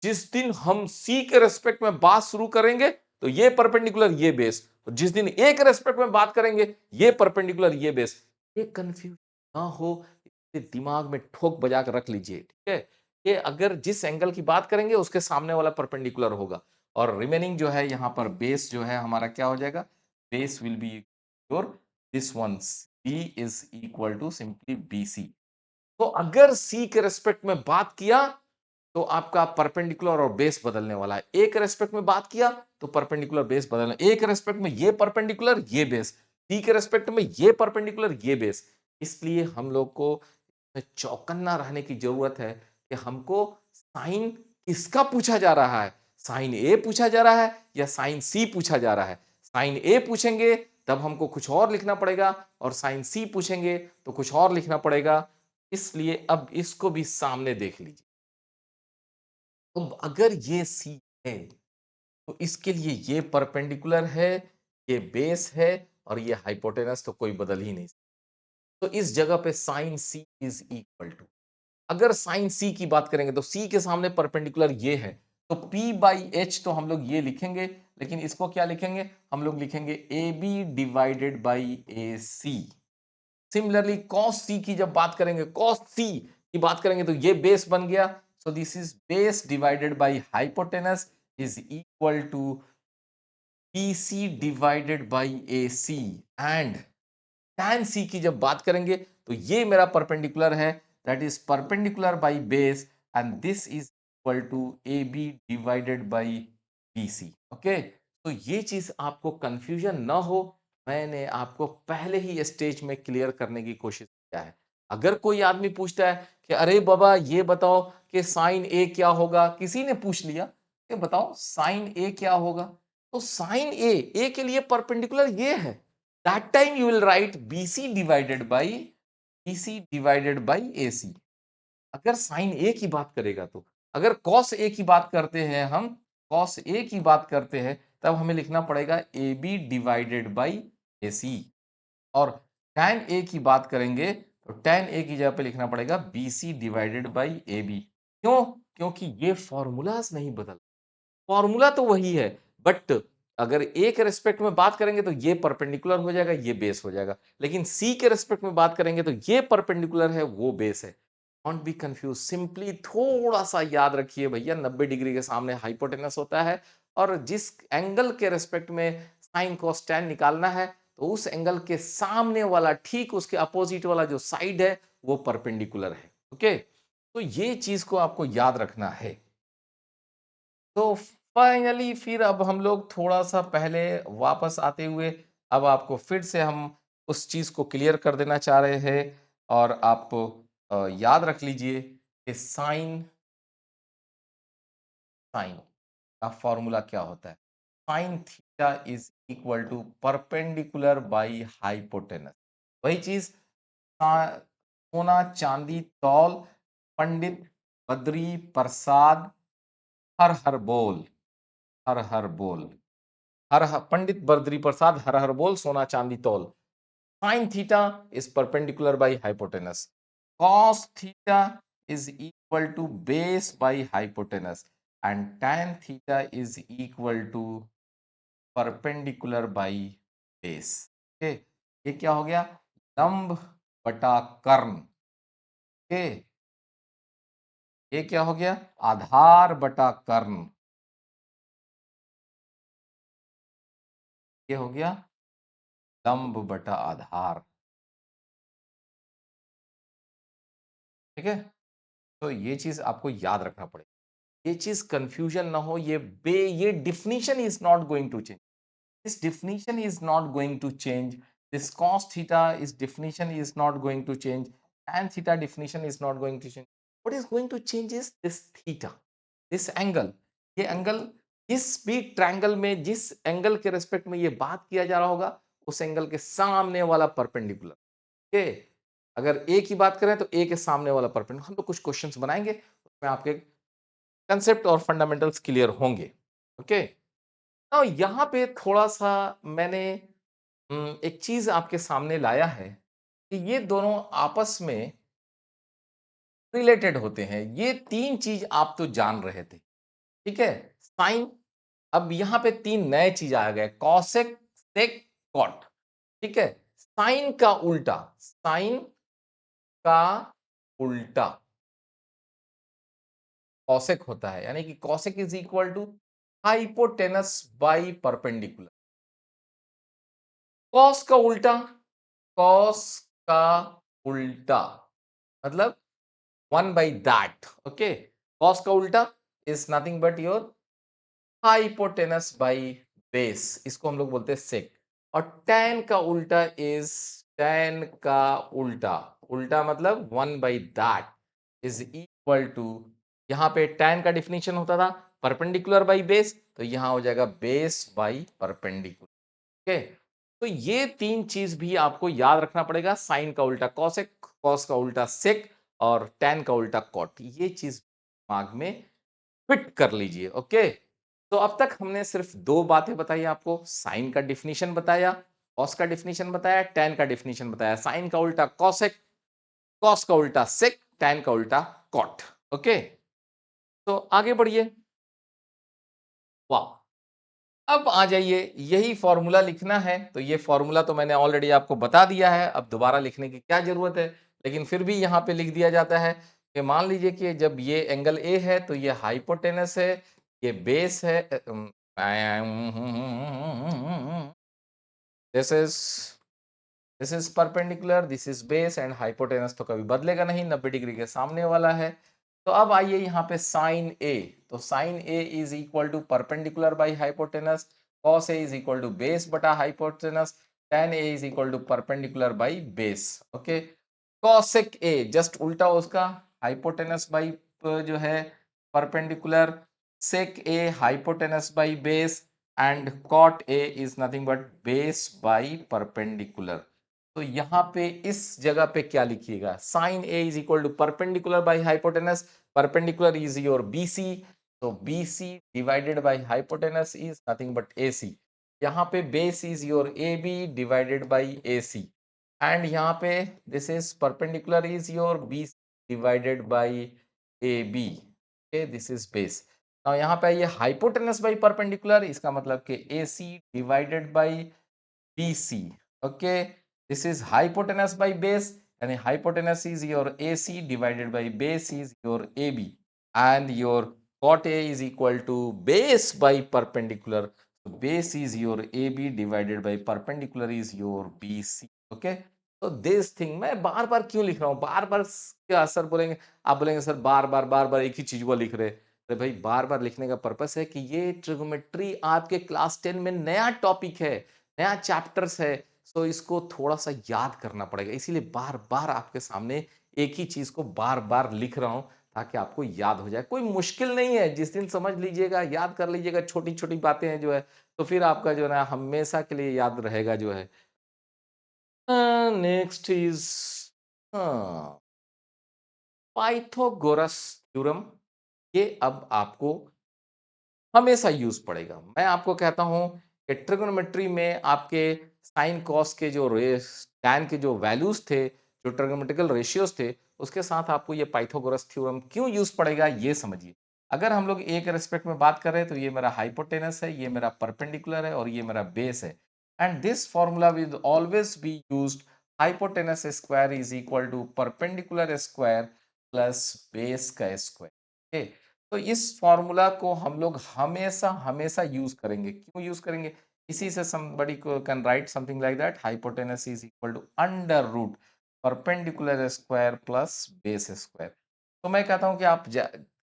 जिस दिन हम सी के रेस्पेक्ट में बात शुरू करेंगे तो ये परपेंडिकुलर ये बेस, और जिस दिन ए के रेस्पेक्ट में बात करेंगे ये परपेंडिकुलर ये बेस। ये कंफ्यूज ना हो, इसलिए दिमाग में ठोक बजा कर रख लीजिए, ठीक है। ये अगर जिस एंगल की बात करेंगे उसके सामने वाला परपेंडिकुलर होगा, और रिमेनिंग जो है यहाँ पर बेस जो है हमारा क्या हो जाएगा, base will be your this one, B is equal to simply B C. तो अगर सी के रेस्पेक्ट में बात किया तो आपका परपेंडिकुलर और बेस बदलने वाला है। ए के रेस्पेक्ट में बात किया तो परपेंडिकुलर बेस बदलना, ए के रेस्पेक्ट में ये परपेंडिकुलर ये बेस, सी के रेस्पेक्ट में ये परपेंडिकुलर ये बेस। इसलिए हम लोग को चौकन्ना रहने की जरूरत है कि हमको साइन किसका पूछा जा रहा है, साइन ए पूछा जा रहा है या साइन सी पूछा जा रहा है। साइन ए पूछेंगे तब हमको कुछ और लिखना पड़ेगा, और साइन सी पूछेंगे तो कुछ और लिखना पड़ेगा। इसलिए अब इसको भी सामने देख लीजिए। तो अगर ये सी है तो इसके लिए ये परपेंडिकुलर है, ये बेस है, और ये हाइपोटेनस, तो कोई बदल ही नहीं सकता। तो इस जगह पे sine C is equal to, अगर साइन सी की बात करेंगे तो सी के सामने परपेंडिकुलर ये है, तो P बाई एच तो हम लोग ये लिखेंगे, लेकिन इसको क्या लिखेंगे, हम लोग लिखेंगे A B divided by A C. Similarly cos C की जब बात करेंगे, कॉस सी की बात करेंगे तो ये बेस बन गया, so this is base divided by hypotenuse is equal to BC divided by AC। And tan C की जब बात करेंगे तो ये मेरा परपेंडिकुलर है, that is perpendicular by base, and this is equal to AB divided by BC। Okay, तो ये चीज आपको कंफ्यूजन ना हो, मैंने आपको पहले ही स्टेज में क्लियर करने की कोशिश किया है। अगर कोई आदमी पूछता है कि अरे बाबा ये बताओ कि साइन ए क्या होगा, किसी ने पूछ लिया कि बताओ साइन ए क्या होगा, तो साइन ए के लिए परपेंडिकुलर ये है, that time you will write BC divided by AC। अगर साइन ए की बात करेगा तो, अगर कॉस ए की बात करते हैं, हम कॉस ए की बात करते हैं, तब हमें लिखना पड़ेगा AB डिवाइडेड बाई AC। और tan ए की बात करेंगे तो tan ए की जगह पे लिखना पड़ेगा BC डिवाइडेड बाई AB। क्यों? क्योंकि ये फॉर्मूलाज नहीं बदल, फॉर्मूला तो वही है, बट अगर ए के रेस्पेक्ट में बात करेंगे तो ये परपेंडिकुलर हो जाएगा, ये बेस हो जाएगा, लेकिन सी के रेस्पेक्ट में बात करेंगे तो ये परपेंडिकुलर है, वो बेस है। डोंट बी कंफ्यूज, सिंपली थोड़ा सा याद रखिए भैया, 90 डिग्री के सामने हाइपोटेनस होता है, और जिस एंगल के रेस्पेक्ट में साइन कोस tan निकालना है तो उस एंगल के सामने वाला, ठीक उसके अपोजिट वाला जो साइड है वो परपेंडिकुलर है। ओके, तो ये चीज को आपको याद रखना है। तो फाइनली फिर अब हम लोग थोड़ा-सा पहले वापस आते हुए, अब आपको फिर से हम उस चीज़ को क्लियर कर देना चाह रहे हैं, और आप याद रख लीजिए कि साइन साइन का फॉर्मूला क्या होता है? Sine theta is equal to perpendicular by hypotenuse. वही चीज़, सोना चांदी तौल, पंडित बद्री प्रसाद हर हर बोल, हर हर बोल, पंडित बद्री प्रसाद हर हर बोल, सोना चांदी तौल। Sine theta is perpendicular by hypotenuse, cos theta is equal to base by hypotenuse, and tan theta is equal to perpendicular by base. Okay, ये क्या हो गया, लंब बटा कर्ण। ओके, ये क्या हो गया, आधार बटा कर्ण। ये हो गया लंब बटा आधार। ठीक है, तो ये चीज आपको याद रखना पड़ेगा, ये चीज कंफ्यूजन ना हो, ये definition is not going to change, this definition is not going to change, this cos theta is definition is not going to change, tan theta definition is not going to change, what is going to change is this theta, this angle। ये angle जिस भी triangle में, जिस angle के respect में ये बात किया जा रहा होगा, उस एंगल के सामने वाला परपेंडिकुलर। ओके, अगर ए की बात करें तो ए के सामने वाला परपेंडिकुलर, हम लोग कुछ क्वेश्चंस बनाएंगे, उसमें आपके कंसेप्ट और फंडामेंटल्स क्लियर होंगे। ओके, तो यहाँ पे थोड़ा-सा मैंने एक चीज़ आपके सामने लाया है कि ये दोनों आपस में रिलेटेड होते हैं। ये 3 चीज़ आप तो जान रहे थे। ठीक है, साइन। अब यहाँ पे 3 नए चीज आ गए, कॉसेक, सेक, कॉट। ठीक है, साइन का उल्टा, साइन का उल्टा कॉसेक होता है, यानी कि cosec is equal to hypotenuse by perpendicular. Cos का उल्टा, कॉस का उल्टा मतलब 1/that, ओके। कॉस का उल्टा is nothing but your hypotenuse by base, इसको हम लोग बोलते हैं सेक। और tan का उल्टा इज, tan का उल्टा, उल्टा मतलब 1/that इज इक्वल टू, यहां पे tan का डिफिनीशन होता था परपेंडिकुलर बाई बेस, तो यहां हो जाएगा बेस बाई परपेंडिकुलर। ओके, तो ये 3 चीज भी आपको याद रखना पड़ेगा, साइन का उल्टा कॉसेक, कॉस का उल्टा सेक और tan का उल्टा कॉट, ये चीज दिमाग में फिट कर लीजिए। ओके, तो अब तक हमने सिर्फ 2 बातें बताई आपको, साइन का डिफिनीशन बताया, कॉस का डिफिनीशन बताया, tan का डिफिनीशन बताया। साइन का उल्टा कॉसेक, कॉस का उल्टा सेक, tan का उल्टा कॉट। ओके, तो आगे बढ़िए। वाह, अब आ जाइए, यही फॉर्मूला लिखना है, तो ये फॉर्मूला तो मैंने ऑलरेडी आपको बता दिया है, अब दोबारा लिखने की क्या जरूरत है। लेकिन फिर भी यहाँ पे लिख दिया जाता है कि मान लीजिए कि जब ये एंगल ए है तो ये हाइपोटेनस है, ये बेस है, this is this is perpendicular, this is base and hypotenuse तो कभी बदलेगा नहीं, 90 डिग्री के सामने वाला है। तो अब आइए यहाँ पे साइन ए, तो sine A is equal to perpendicular by hypotenuse, cos A is equal to base बटा hypotenuse, tan A is equal to perpendicular by base. Okay, cosec A just उल्टा उसका, हाइपोटेनस बाई जो है perpendicular, sec A hypotenuse by base and cot A is nothing but base by perpendicular. तो यहाँ पे इस जगह पे क्या लिखिएगा, sine A is equal to perpendicular by hypotenuse, perpendicular is your BC, तो BC divided by hypotenuse is nothing but AC. यहाँ पे base is your A B divided by A C, and यहाँ पे this is perpendicular is your B divided by A B. Okay, this is base. now यहाँ पे ये hypotenuse by perpendicular, इसका मतलब कि A C divided by B C. Okay, this is hypotenuse by base, यानी hypotenuse is your A C divided by base is your A B, and your cot A is equal to base by perpendicular. So base is your AB divided by perpendicular is your BC. Okay. तो this thing मैं बार बार क्यों लिख रहा हूँ, बार बार क्या sir बोलेंगे, आप बोलेंगे सर बार बार एक ही चीज को लिख रहे। तो भाई बार बार लिखने का पर्पस है कि ये ट्रिगोमेट्री आपके क्लास 10 में नया टॉपिक है, नया चैप्टर्स है, सो इसको थोड़ा सा याद करना पड़ेगा, इसीलिए बार बार आपके सामने एक ही चीज को बार बार लिख रहा हूँ ताकि आपको याद हो जाए। कोई मुश्किल नहीं है, जिस दिन समझ लीजिएगा, याद कर लीजिएगा, छोटी छोटी बातें हैं जो है, तो फिर आपका जो है ना हमेशा के लिए याद रहेगा जो है। नेक्स्ट इज पाइथागोरस थ्योरम, ये अब आपको हमेशा यूज पड़ेगा। मैं आपको कहता हूं कि ट्रिगोनोमेट्री में आपके साइन कॉस के जो टैन के जो वैल्यूज थे, जो ट्रिगोनोमेट्रिकल रेशियोज थे, उसके साथ आपको ये पाइथागोरस थ्योरम क्यों यूज पड़ेगा ये समझिए। अगर हम लोग एक रेस्पेक्ट में बात कर रहे हैं तो ये मेरा हाइपोटेनस है, ये मेरा परपेंडिकुलर है और ये मेरा बेस है, and this formula will always be used, hypotenuse square is equal to perpendicular square plus base का स्क्वायर। तो इस फॉर्मूला को हम लोग हमेशा हमेशा यूज करेंगे। क्यों यूज करेंगे, इसी से somebody can write something like that, hypotenuse is equal to under root perpendicular square plus base square. तो मैं कहता हूं कि आप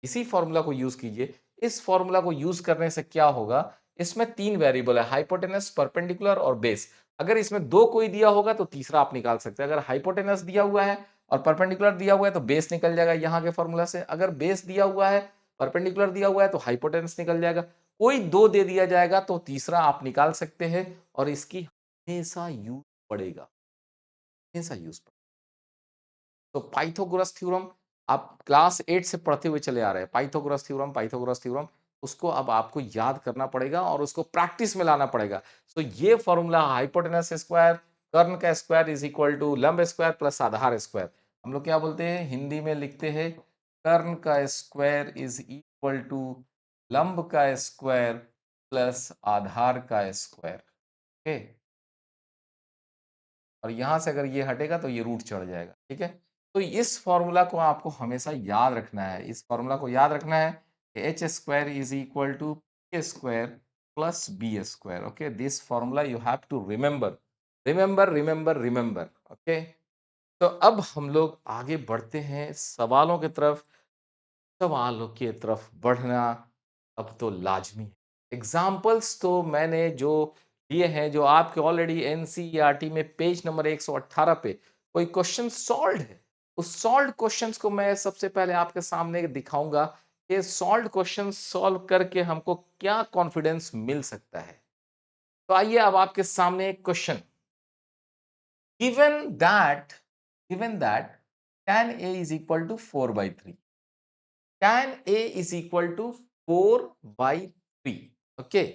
इसी फॉर्मूला को यूज कीजिए। इस फॉर्मूला को यूज करने से क्या होगा, इसमें 3 वेरिएबल है, हाइपोटेनस, परपेंडिकुलर और बेस। अगर इसमें 2 कोई दिया होगा तो तीसरा आप निकाल सकते हैं। अगर हाइपोटेनस दिया हुआ है और परपेंडिकुलर दिया हुआ है तो बेस निकल जाएगा यहाँ के फॉर्मूला से। अगर बेस दिया हुआ है, परपेंडिकुलर दिया हुआ है तो हाइपोटेनस निकल जाएगा। कोई 2 दे दिया जाएगा तो तीसरा आप निकाल सकते हैं, और इसकी हमेशा यूज पड़ेगा, हमेशा यूज पड़ेगा। तो पाइथागोरस थ्योरम आप क्लास 8 से पढ़ते हुए चले आ रहे हैं, पाइथागोरस थ्योरम, पाइथागोरस थ्योरम, उसको अब आपको याद करना पड़ेगा और उसको प्रैक्टिस में लाना पड़ेगा। तो ये फॉर्मूला हाइपोटेनस स्क्वायर, कर्ण का स्क्वायर इज इक्वल टू लंब स्क्वायर प्लस आधार स्क्वायर। हम लोग क्या बोलते हैं, हिंदी में लिखते हैं कर्ण का स्क्वायर इज इक्वल टू लंब का स्क्वायर प्लस आधार का स्क्वायर। ओके, और यहां से अगर ये हटेगा तो ये रूट चढ़ जाएगा। ठीक है, तो इस फॉर्मूला को आपको हमेशा याद रखना है। इस फॉर्मूला को याद रखना है कि H square is equal to A square plus B square. Okay, this formula you have to remember, remember, remember, remember. Okay, तो अब हम लोग आगे बढ़ते हैं सवालों की तरफ। सवालों की तरफ बढ़ना अब तो लाजमी है। एग्जाम्पल्स तो मैंने जो दिए हैं, जो आपके ऑलरेडी एनसीईआरटी में पेज नंबर 118 पे कोई क्वेश्चन सॉल्व है, उस सॉल्व क्वेश्चंस को मैं सबसे पहले आपके सामने दिखाऊंगा कि सॉल्व क्वेश्चन सॉल्व करके हमको क्या कॉन्फिडेंस मिल सकता है। तो आइए अब आपके सामने एक question, given that given that tan a is equal to 4 by 3, tan a is equal to 4 by 3. Okay,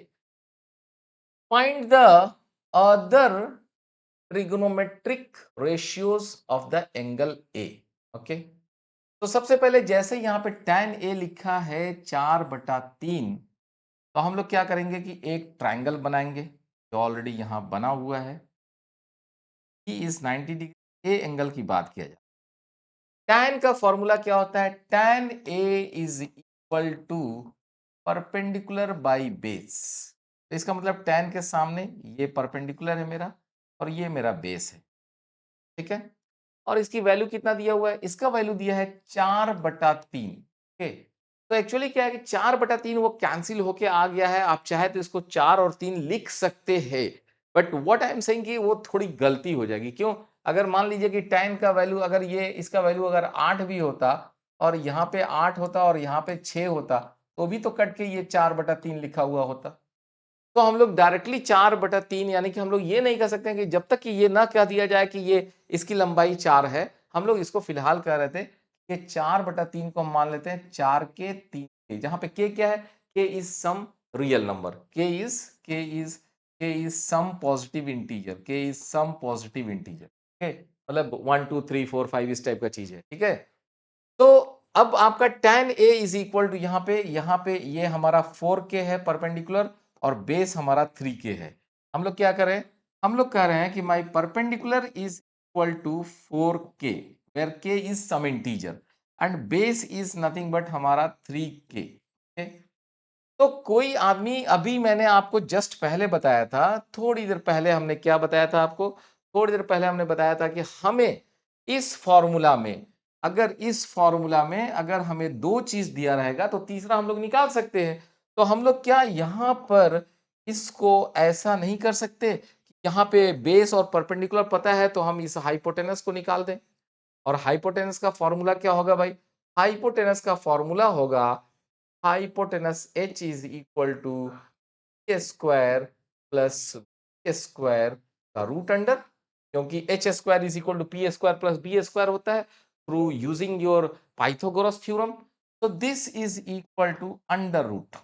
find the other trigonometric ratios of the angle A. Okay, तो सबसे पहले जैसे यहाँ पे tan a लिखा है 4/3, तो हम लोग क्या करेंगे कि एक ट्राइंगल बनाएंगे जो ऑलरेडी यहाँ बना हुआ है। कि इस 90 डिग्री ए एंगल की बात किया जाए, tan का फॉर्मूला क्या होता है, tan a is equal to perpendicular by base. तो इसका मतलब tan के सामने ये परपेंडिकुलर है मेरा और ये मेरा बेस है। ठीक है, और इसकी वैल्यू कितना दिया हुआ है, इसका वैल्यू दिया है 4/3। ओके, तो एक्चुअली क्या है कि 4/3 वो कैंसिल होके आ गया है। आप चाहे तो इसको 4 और 3 लिख सकते हैं, but what I am saying कि वो थोड़ी गलती हो जाएगी। क्यों, अगर मान लीजिए कि tan का वैल्यू, अगर ये इसका वैल्यू अगर 8 भी होता और यहाँ पे 8 होता और यहाँ पे 6 होता, तो भी तो कट के ये 4/3 लिखा हुआ होता। तो हम लोग डायरेक्टली 4/3, यानी कि हम लोग ये नहीं कह सकते हैं कि जब तक कि ये ना कह दिया जाए कि ये इसकी लंबाई 4 है, हम लोग इसको फिलहाल कह रहे थे कि 4/3 को हम मान लेते हैं 4 के 3, जहां पे k क्या है, k is some real number, k is some positive integer, k is some positive integer. Okay, मतलब 1 2 3 4 5 इस टाइप का चीज है। ठीक है, तो अब आपका tan a is equal to यहाँ पे ये हमारा 4k है परपेंडिकुलर और बेस हमारा 3k है। हम लोग क्या करें, हम लोग कह रहे हैं कि my perpendicular is equal to 4k where k is some integer and base is nothing but हमारा 3k। तो कोई आदमी, अभी मैंने आपको जस्ट पहले बताया था, थोड़ी देर पहले हमने क्या बताया था आपको, थोड़ी देर पहले हमने बताया था कि हमें इस फॉर्मूला में, अगर हमें दो चीज दिया रहेगा तो तीसरा हम लोग निकाल सकते हैं। तो हम लोग क्या यहाँ पर इसको ऐसा नहीं कर सकते, यहाँ पे बेस और परपेंडिकुलर पता है तो हम इस हाइपोटेनस को निकाल दें। और हाइपोटेनस का फॉर्मूला क्या होगा भाई, हाइपोटेनस का फॉर्मूला होगा hypotenuse H is equal to A square plus B square का रूट अंडर, क्योंकि H square is equal to P square plus B square होता है through using your Pythagoras theorem. तो this is equal to under root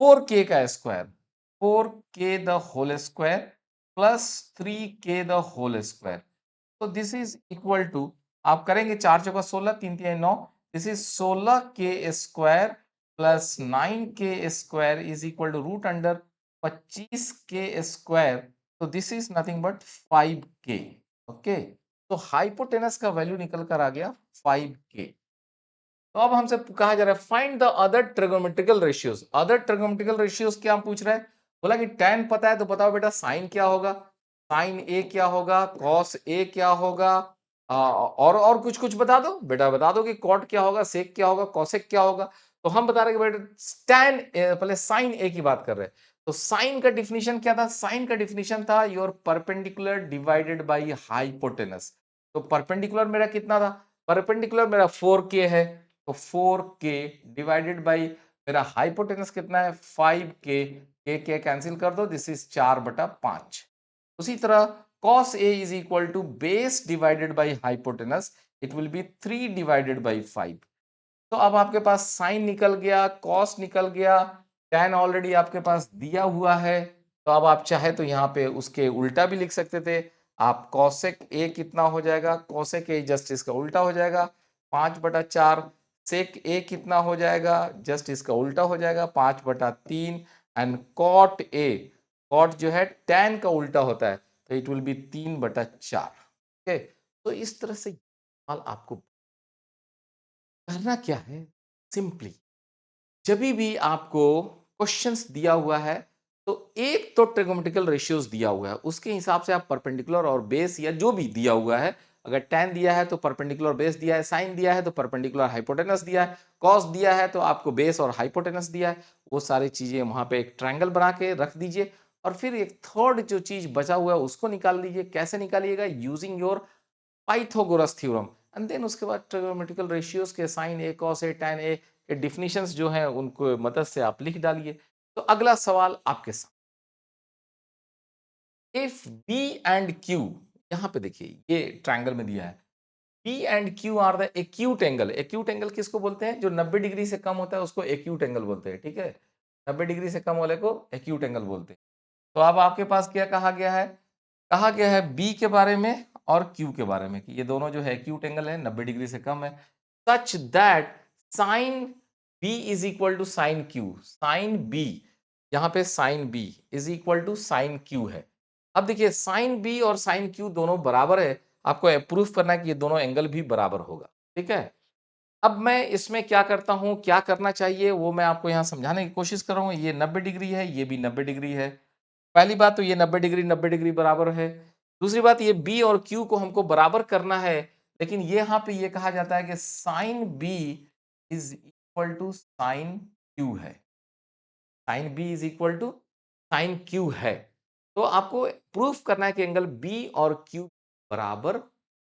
4k का square, 4k the whole square plus 3k the whole square. तो this is equal to, आप करेंगे 4 चौका 16, 3 3 9, this is 16k square plus 9k square is equal to root under 25k square. तो this is nothing but 5k। Okay, तो hypotenuse का value निकल कर आ गया 5k। तो अब हमसे कहा जा रहा है find the other trigonometrical ratios. Other trigonometrical ratios क्या हम पूछ रहे हैं, बोला कि tan पता है तो बताओ बेटा साइन क्या होगा, साइन ए क्या होगा, कॉस ए क्या होगा, और कुछ बता दो बेटा, बता दो कि कॉट क्या होगा, सेक क्या होगा, कॉसेक क्या होगा। तो हम बता रहे हैं कि बेटा tan पहले साइन ए की बात कर रहे हैं। तो साइन का डिफिनीशन क्या था, साइन का डिफिनीशन था your perpendicular divided by hypotenuse. तो परपेंडिकुलर मेरा कितना था, परपेंडिकुलर मेरा 4k है, तो 4k डिवाइडेड बाई मेरा हाइपोटेनस कितना है 5k, के कैंसिल कर दो, दिस इज 4/5। उसी तरह cos A is equal to base divided by hypotenuse, it will be 3 divided by 5। तो अब आपके पास साइन निकल गया, कॉस निकल गया, tan ऑलरेडी आपके पास दिया हुआ है। तो अब आप चाहे तो यहाँ पे उसके उल्टा भी लिख सकते थे। आप cosec A कितना हो जाएगा, cosec A जस्ट इसका उल्टा हो जाएगा 5/4, सेक ए कितना हो जाएगा, जस्ट इसका उल्टा हो जाएगा 5/3 एंड कॉट जो है tan का उल्टा होता है तो इट विल बी 3/4। ओके, तो इस तरह से सवाल आपको करना क्या है, सिंपली जब भी आपको क्वेश्चंस दिया हुआ है तो एक तो ट्रिगोमेट्रिकल रेशियोज दिया हुआ है उसके हिसाब से आप परपेंडिकुलर और बेस या जो भी दिया हुआ है, अगर tan दिया है तो परपेंडिकुलर बेस दिया है, साइन दिया है तो परपेंडिकुलर हाइपोटेनस दिया है, कॉस दिया है तो आपको बेस और हाइपोटेनस दिया है, वो सारी चीजें वहां पे एक ट्रायंगल बना के रख दीजिए और फिर एक थर्ड जो चीज बचा हुआ है उसको निकाल लीजिए। कैसे निकालिएगा, using your Pythagoras theorem and then उसके बाद ट्रिगोनोमेट्रिकल रेशियोज के sine A cos A tan A के डिफिनीशंस जो हैं उनको मदद से आप लिख डालिए। तो अगला सवाल आपके सामने, इफ बी एंड क्यू, यहां पे देखिए ये ट्रायंगल में दिया है, P and Q are the acute angle. Acute angle किसको बोलते हैं, जो 90 डिग्री से कम होता है उसको एक्यूट एंगल बोलते हैं, ठीक है, 90 डिग्री से कम वाले को एक्यूट एंगल बोलते हैं। तो अब आपके पास क्या कहा गया है, कहा गया है बी के बारे में और क्यू के बारे में कि ये दोनों जो है एक्यूट एंगल है, 90 डिग्री से कम है, such that sine B is equal to sine Q. Sine B, यहाँ पे sine B is equal to sine Q है। अब देखिए साइन बी और साइन क्यू दोनों बराबर है, आपको प्रूफ करना है कि ये दोनों एंगल भी बराबर होगा, ठीक है। अब मैं इसमें क्या करता हूं, क्या करना चाहिए वो मैं आपको यहां समझाने की कोशिश कर रहा हूं। ये 90 डिग्री है, ये भी 90 डिग्री है। पहली बात तो ये 90 डिग्री बराबर है। दूसरी बात ये बी और क्यू को हमको बराबर करना है, लेकिन ये यहाँ पे ये कहा जाता है कि sine B is equal to sine Q है। Sine B is equal to sine Q है। तो आपको प्रूफ करना है कि एंगल बी और क्यू बराबर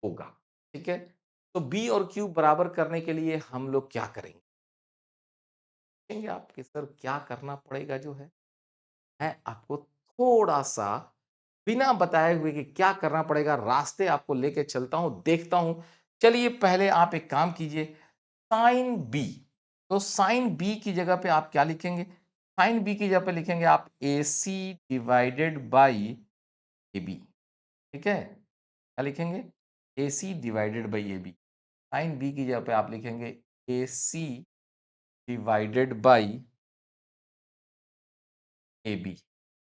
होगा, ठीक है। तो बी और क्यू बराबर करने के लिए हम लोग क्या करेंगे, देखेंगे आपके सर क्या करना पड़ेगा, जो है मैं आपको थोड़ा सा बिना बताए हुए कि क्या करना पड़ेगा रास्ते आपको लेके चलता हूं, देखता हूं। चलिए पहले आप एक काम कीजिए, साइन बी, तो साइन बी की जगह पे आप क्या लिखेंगे, साइन बी की जगह पे लिखेंगे आप A C divided by A B, ठीक है। क्या लिखेंगे, A C divided by A B. Sine B की जगह पे आप लिखेंगे A C divided by A B,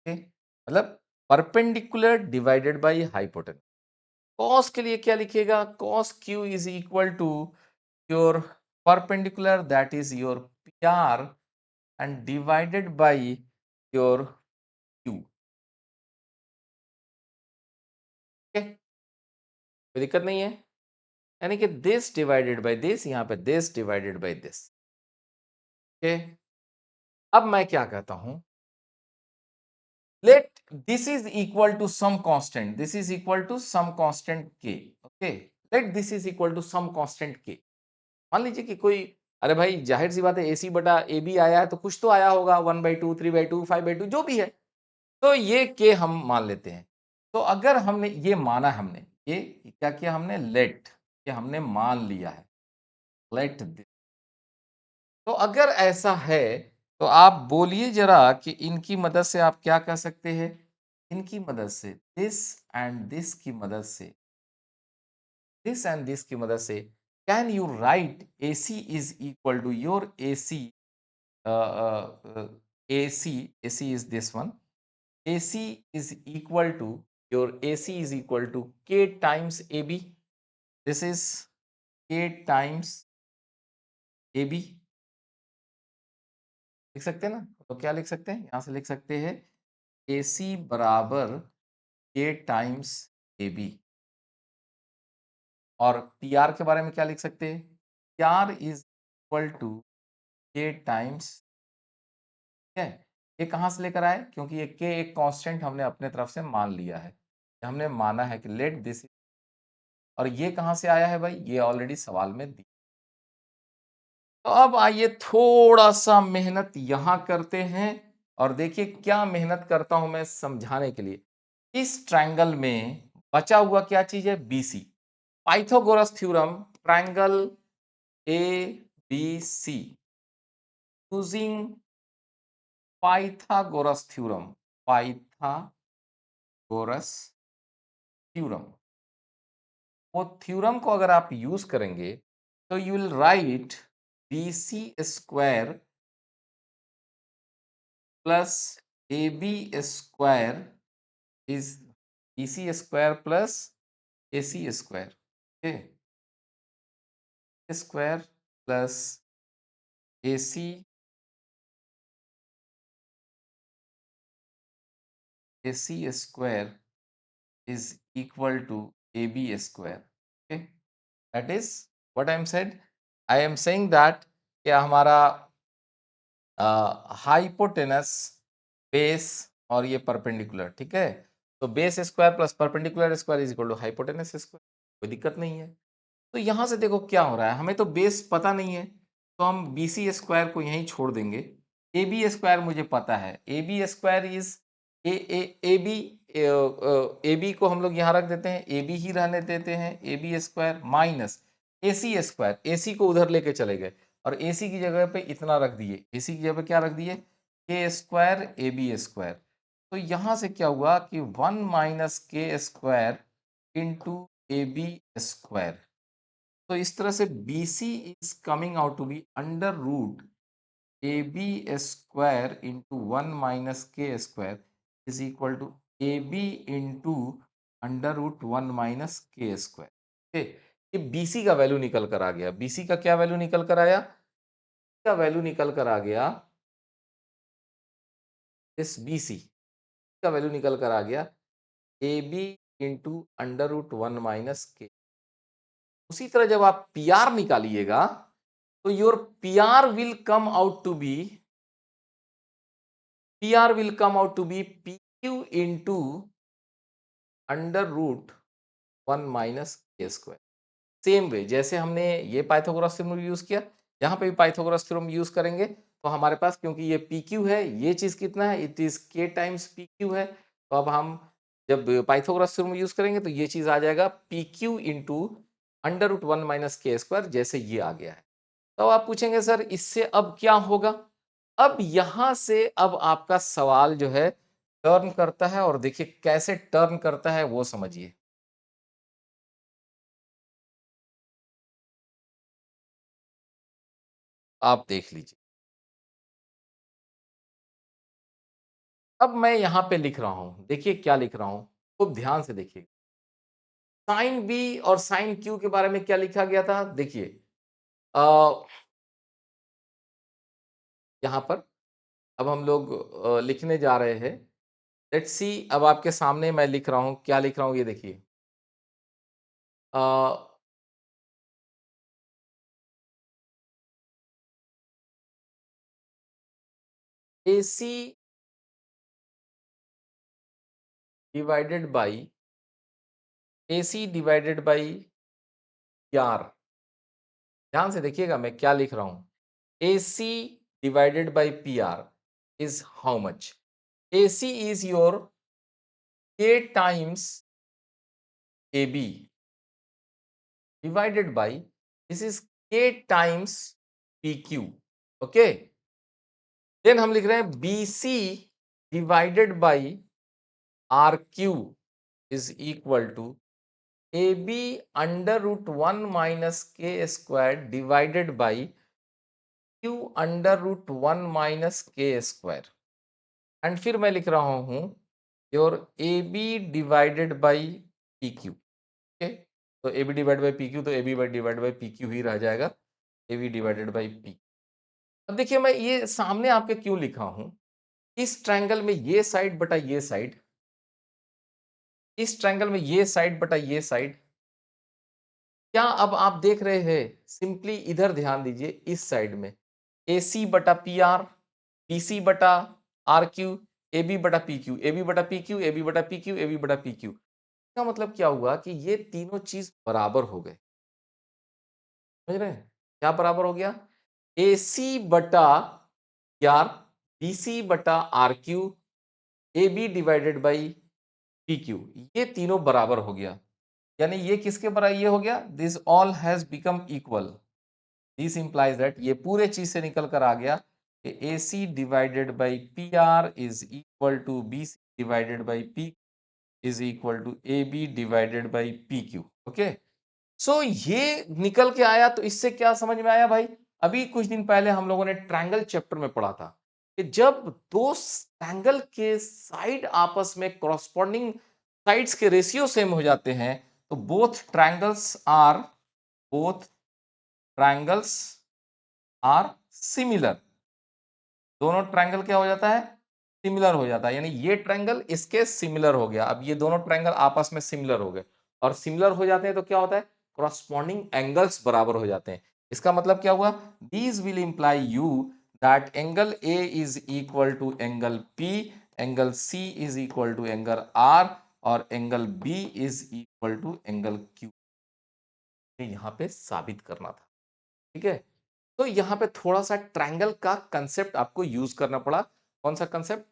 मतलब perpendicular divided by hypotenuse. Cos के लिए क्या लिखिएगा, cos Q is equal to your perpendicular that is your P R and divided by your Q, ठीक है, कोई दिक्कत नहीं है। यानी कि दिस डिवाइडेड बाई दिस, यहाँ पे this divided by this, okay. अब मैं क्या कहता हूं, let this is equal to some constant, this is equal to some constant k, okay, let this is equal to some constant k। मान लीजिए कि कोई, अरे भाई जाहिर सी बात है AC बटा AB आया है तो कुछ तो आया होगा, 1/2 3/2 5/2 जो भी है, तो ये k हम मान लेते हैं। तो अगर हमने ये माना, हमने ये क्या किया, हमने लेट, ये हमने मान लिया है, लेट दिस। तो अगर ऐसा है तो आप बोलिए जरा कि इनकी मदद से आप क्या कर सकते हैं, इनकी मदद से, दिस एंड दिस की मदद से, दिस एंड दिस की मदद से can you write AC is equal to your AC, AC, AC is this one, AC is equal to, your AC is equal to K times AB, this is K times AB, लिख सकते हैं ना, तो क्या लिख सकते हैं, यहां से लिख सकते हैं AC बराबर K टाइम्स AB। और PR के बारे में क्या लिख सकते हैं, PR is equal to K times, ठीक है। ये कहाँ से लेकर आए, क्योंकि ये K एक कांस्टेंट हमने अपने तरफ से मान लिया है, हमने माना है कि लेट दिस, और ये कहाँ से आया है भाई, ये ऑलरेडी सवाल में दी। तो अब आइए थोड़ा सा मेहनत यहां करते हैं और देखिए क्या मेहनत करता हूं मैं समझाने के लिए। इस ट्रायंगल में बचा हुआ क्या चीज है, BC, Pythagoras theorem, triangle ABC using Pythagoras theorem, Pythagoras theorem, वो थ्योरम को अगर आप यूज करेंगे तो you will write BC square plus AB square is BC square plus AC square, okay, square plus AC square is equal to AB square. Okay, that is what I am said. I am saying that क्या हमारा hypotenuse base और ये perpendicular, ठीक है, तो base square plus perpendicular square is equal to hypotenuse square, कोई दिक्कत नहीं है। तो यहां से देखो क्या हो रहा है, हमें तो बेस पता नहीं है, तो हम BC स्क्वायर को यहीं छोड़ देंगे। AB स्क्वायर मुझे पता है, AB square is A B A B को हम लोग यहाँ रख देते हैं, AB ही रहने देते हैं, AB square minus AC square, AC को उधर लेके चले गए और AC की जगह पे इतना रख दिए, AC की जगह पे क्या रख दिए, K स्क्वायर AB स्क्वायर। तो यहाँ से क्या हुआ कि 1 minus K square into AB square. तो इस तरह से BC is coming out to be under root AB square into 1 minus K square is equal to AB into under root 1 minus K square. ये BC का value निकल कर आ गया। BC का क्या वैल्यू निकल कर आया, का वैल्यू निकल कर आ गया, इस BC का वैल्यू निकल कर आ गया AB into under root 1 minus K। उसी तरह जब आप PR निकालिएगा तो your PR will come out to be, PR will come out to be PQ into under root 1 minus K square. Same way जैसे हमने ये पाइथागोरस थ्योरम यूज किया, यहाँ पे भी पाइथागोरस थ्योरम यूज करेंगे, तो हमारे पास क्योंकि ये PQ है, ये चीज कितना है, it is K times PQ है, तो अब हम जब पाइथागोरस थ्योरम यूज करेंगे तो ये चीज आ जाएगा PQ into under root 1 minus K square, जैसे ये आ गया है। तो आप पूछेंगे सर इससे अब क्या होगा, अब यहां से अब आपका सवाल जो है टर्न करता है, और देखिए कैसे टर्न करता है वो समझिए। आप देख लीजिए, अब मैं यहां पे लिख रहा हूं, देखिए क्या लिख रहा हूं, खूब ध्यान से देखिए। साइन बी और साइन क्यू के बारे में क्या लिखा गया था, देखिए यहां पर अब हम लोग लिखने जा रहे हैं। लेट्स सी, अब आपके सामने मैं लिख रहा हूं, क्या लिख रहा हूं ये देखिए। AC divided by AC divided by PR, ध्यान से देखिएगा मैं क्या लिख रहा हूं। AC divided by PR is how much, AC is your K times AB divided by this is K times PQ, okay. Then हम लिख रहे हैं BC divided by RQ is equal to AB under root 1 minus K square divided by Q under root 1 minus K square. And फिर मैं लिख रहा हूं your AB divided by PQ, okay. तो AB डिवाइड बाई PQ, तो AB divide by PQ ही रह जाएगा, AB divided by P। अब देखिए मैं ये सामने आपके क्यों लिखा हूं, इस ट्रायंगल में ये साइड बटा ये साइड, इस ट्रायंगल में ये साइड बटा ये साइड, क्या अब आप देख रहे हैं, सिंपली इधर ध्यान दीजिए, इस साइड में AC बटा PR, BC बटा RQ, AB बटा PQ, AB बटा PQ, AB बटा PQ, AB बटा PQ। इसका मतलब क्या हुआ कि ये तीनों चीज बराबर हो गए, समझ रहे हैं, क्या बराबर हो गया, AC बटा PR, BC बटा RQ, AB divided by PQ, ये तीनों बराबर हो गया। यानी ये किसके बराबर ये हो गया, this all has become equal. This implies that ये पूरे चीज से निकल कर आ गया कि AC divided by PR is equal to BC divided by P is equal to AB divided by PQ, okay. So ये निकल के आया, तो इससे क्या समझ में आया भाई, अभी कुछ दिन पहले हम लोगों ने ट्रायंगल चैप्टर में पढ़ा था कि जब दो ट्रायंगल के साइड आपस में कॉरस्पॉन्डिंग साइड्स के रेशियो सेम हो जाते हैं तो बोथ ट्रायंगल्स आर सिमिलर। दोनों ट्रायंगल क्या हो जाता है? सिमिलर हो जाता है, यानी ये ट्रायंगल इसके सिमिलर हो गया। अब ये दोनों ट्रायंगल आपस में सिमिलर हो गए और सिमिलर हो जाते हैं तो क्या होता है? कॉरस्पॉन्डिंग एंगल्स बराबर हो जाते हैं। इसका मतलब क्या हुआ? These will imply you that angle A is equal to angle P, angle C is equal to angle R और angle B is equal to angle Q. यहां पे साबित करना था, ठीक है। तो यहाँ पे थोड़ा सा ट्रायंगल का कंसेप्ट आपको यूज करना पड़ा। कौन सा कंसेप्ट?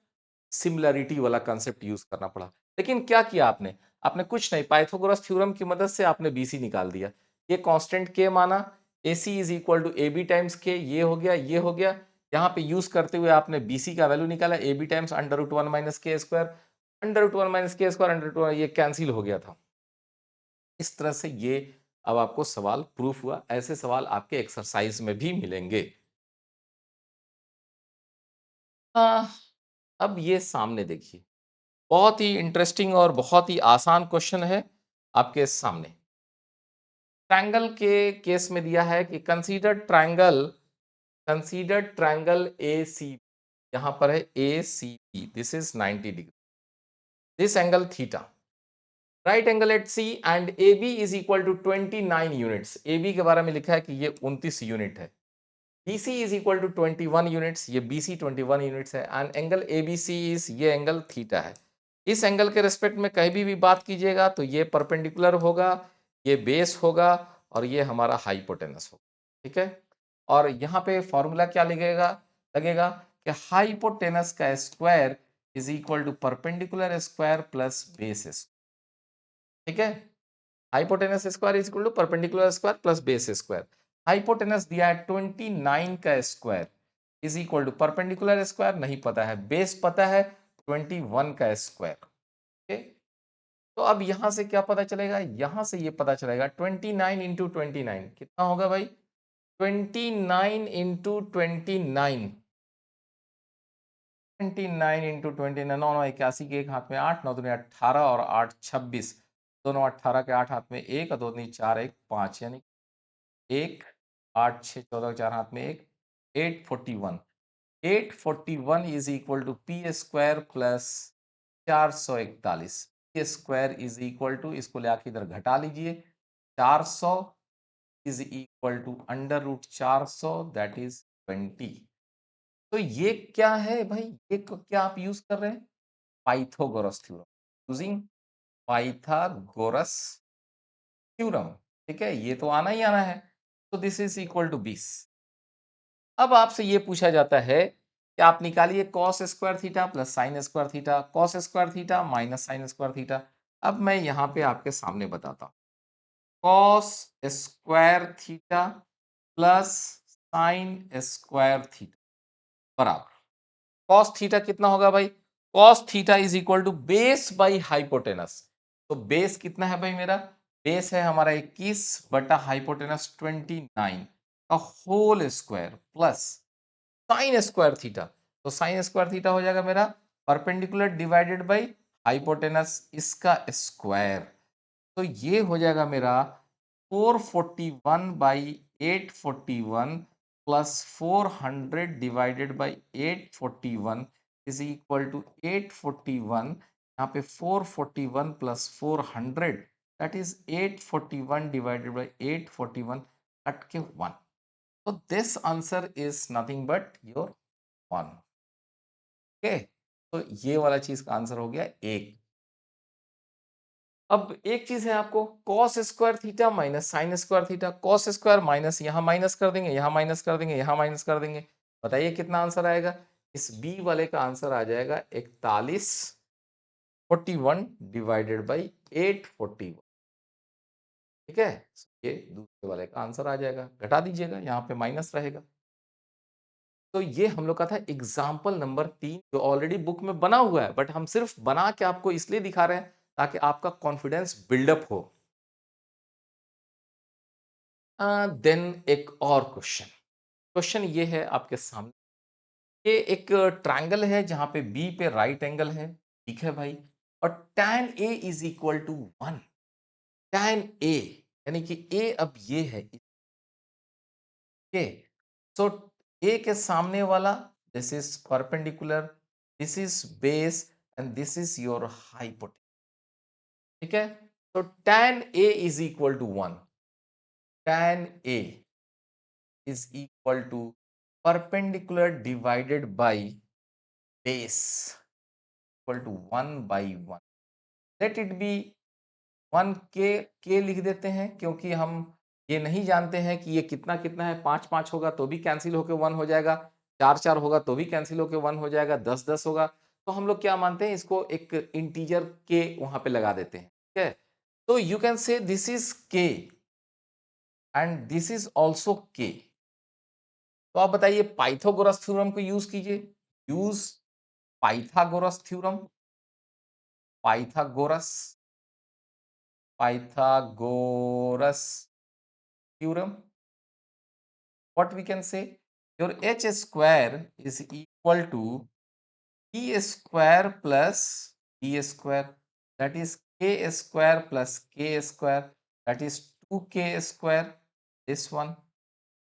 सिमिलरिटी वाला कंसेप्ट यूज करना पड़ा। लेकिन क्या किया आपने? आपने कुछ नहीं, पाइथागोरस थ्योरम की मदद से आपने बीसी निकाल दिया। ये कांस्टेंट के माना, AC is equal to AB times K, ये हो गया, ये हो गया। यहाँ पे यूज करते हुए आपने BC का वैल्यू निकाला, AB times under root 1 minus K square, under root 1 minus K square, under root 1, ये कैंसिल हो गया था। इस तरह से ये अब आपको सवाल प्रूफ हुआ। ऐसे सवाल आपके एक्सरसाइज में भी मिलेंगे। हाँ, अब ये सामने देखिए, बहुत ही इंटरेस्टिंग और बहुत ही आसान क्वेश्चन है आपके सामने। ट्रायंगल के केस में दिया है कि कंसीडर ट्रायंगल ए सी, यहां पर है A C B, this is 90 degree, this angle theta, right angle at C and A B is equal to 29 units. A B के बारे में लिखा है कि ये 29 यूनिट है। BC is equal to 21 units, ये BC 21 यूनिट्स है एंड एंगल ABC इज, ये एंगल थीटा है। इस एंगल के रिस्पेक्ट में कहीं भी बात कीजिएगा तो ये परपेंडिकुलर होगा, ये बेस होगा और ये हमारा हाइपोटेनस होगा, ठीक है। और यहाँ पे फॉर्मूला क्या लगेगा? लगेगा कि हाइपोटेनस का square is equal to perpendicular square plus base, ठीक है। Hypotenuse square is equal to perpendicular square plus base square. Hypotenuse दिया है 29 का square is equal to perpendicular square नहीं पता है, बेस पता है 21 का स्क्वायर, ओके। तो अब यहां से क्या पता चलेगा? यहां से ये पता चलेगा 29 इंटू 29 कितना होगा भाई? 29 इंटू 29, 29 इंटू 29, 9 9 81 के एक हाथ में 8, 9 दूनी 18 और 8 26, दोनों 18 के 8 हाथ में 1 और 2 दूनी 4 1 5, यानी 1 8 6 14 चार हाथ में 1, 841, 841 is equal to P square plus 441। P square is equal to, इसको ले आके इधर घटा लीजिए, 400 is equal to under root 400 that is 20। तो ये क्या है भाई? ये क्या आप यूज कर रहे हैं? Pythagoras theorem, using Pythagoras theorem, ठीक है। ये तो आना ही आना है। तो दिस इज इक्वल टू 20। अब आपसे ये पूछा जाता है कि आप निकालिए cos square theta plus sine square theta, cos square theta minus sine square theta. अब मैं यहाँ पे आपके सामने बताता हूँ, cos square theta plus sine square theta बराबर कॉस थीटा कितना होगा भाई? Cos theta is equal to base by hypotenuse. तो बेस कितना है भाई मेरा? बेस है हमारा 21 बटा हाइपोटेनस 29 का whole square plus sine square theta. तो साइन स्क्वायर थीटा हो जाएगा मेरा परपेंडिकुलर डिवाइडेड बाई हाइपोटेनस इसका स्क्वायर। तो ये हो जाएगा मेरा 441 by 841 plus 400 divided by 841 is equal to 841, यहाँ पे 441 plus 400 that is 841 divided by 841 cut के 1। So this answer is nothing but your 1, okay. तो ये वाला चीज का आंसर हो गया 1। अब एक चीज है, आपको cos square theta minus sine square theta, cos square minus यहाँ माइनस कर देंगे, यहाँ माइनस कर देंगे, यहाँ माइनस कर देंगे, बताइए कितना आंसर आएगा? इस बी वाले का आंसर आ जाएगा 41 41 डिवाइडेड बाई 841, ठीक है। ये दूसरे वाले का आंसर आ जाएगा, घटा दीजिएगा, यहाँ पे माइनस रहेगा। तो ये हम लोग का था एग्जाम्पल नंबर 3 जो ऑलरेडी बुक में बना हुआ है, बट हम सिर्फ बना के आपको इसलिए दिखा रहे हैं ताकि आपका कॉन्फिडेंस बिल्डअप हो। देन एक और क्वेश्चन, क्वेश्चन ये है आपके सामने, ये एक ट्रायंगल है जहां पे बी पे राइट एंगल है, ठीक है भाई, और tan A is equal to 1। tan A यानी कि A अब ये है, ओके, सो A के सामने वाला, this is perpendicular, this is base and this is your hypotenuse, ठीक है। तो tan A is equal to 1, tan A is equal to perpendicular divided by base equal to 1 by 1. Let it be 1 k लिख देते हैं, क्योंकि हम ये नहीं जानते हैं कि ये कितना कितना है। 5 5 होगा तो भी कैंसिल होकर 1 हो जाएगा, 4 4 होगा तो भी कैंसिल होकर 1 हो जाएगा, 10 10 होगा तो हम लोग क्या मानते हैं, इसको एक इंटीजर के वहां पे लगा देते हैं, ठीक है। तो you can say this is के एंड दिस इज ऑल्सो के। तो आप बताइए, पाइथागोरस थ्योरम को यूज कीजिए, use Pythagoras theorem, Pythagoras Pythagoras theorem, what we can say, your h square is equal to p square plus b square, that is k square plus k square, that is 2k square, this one.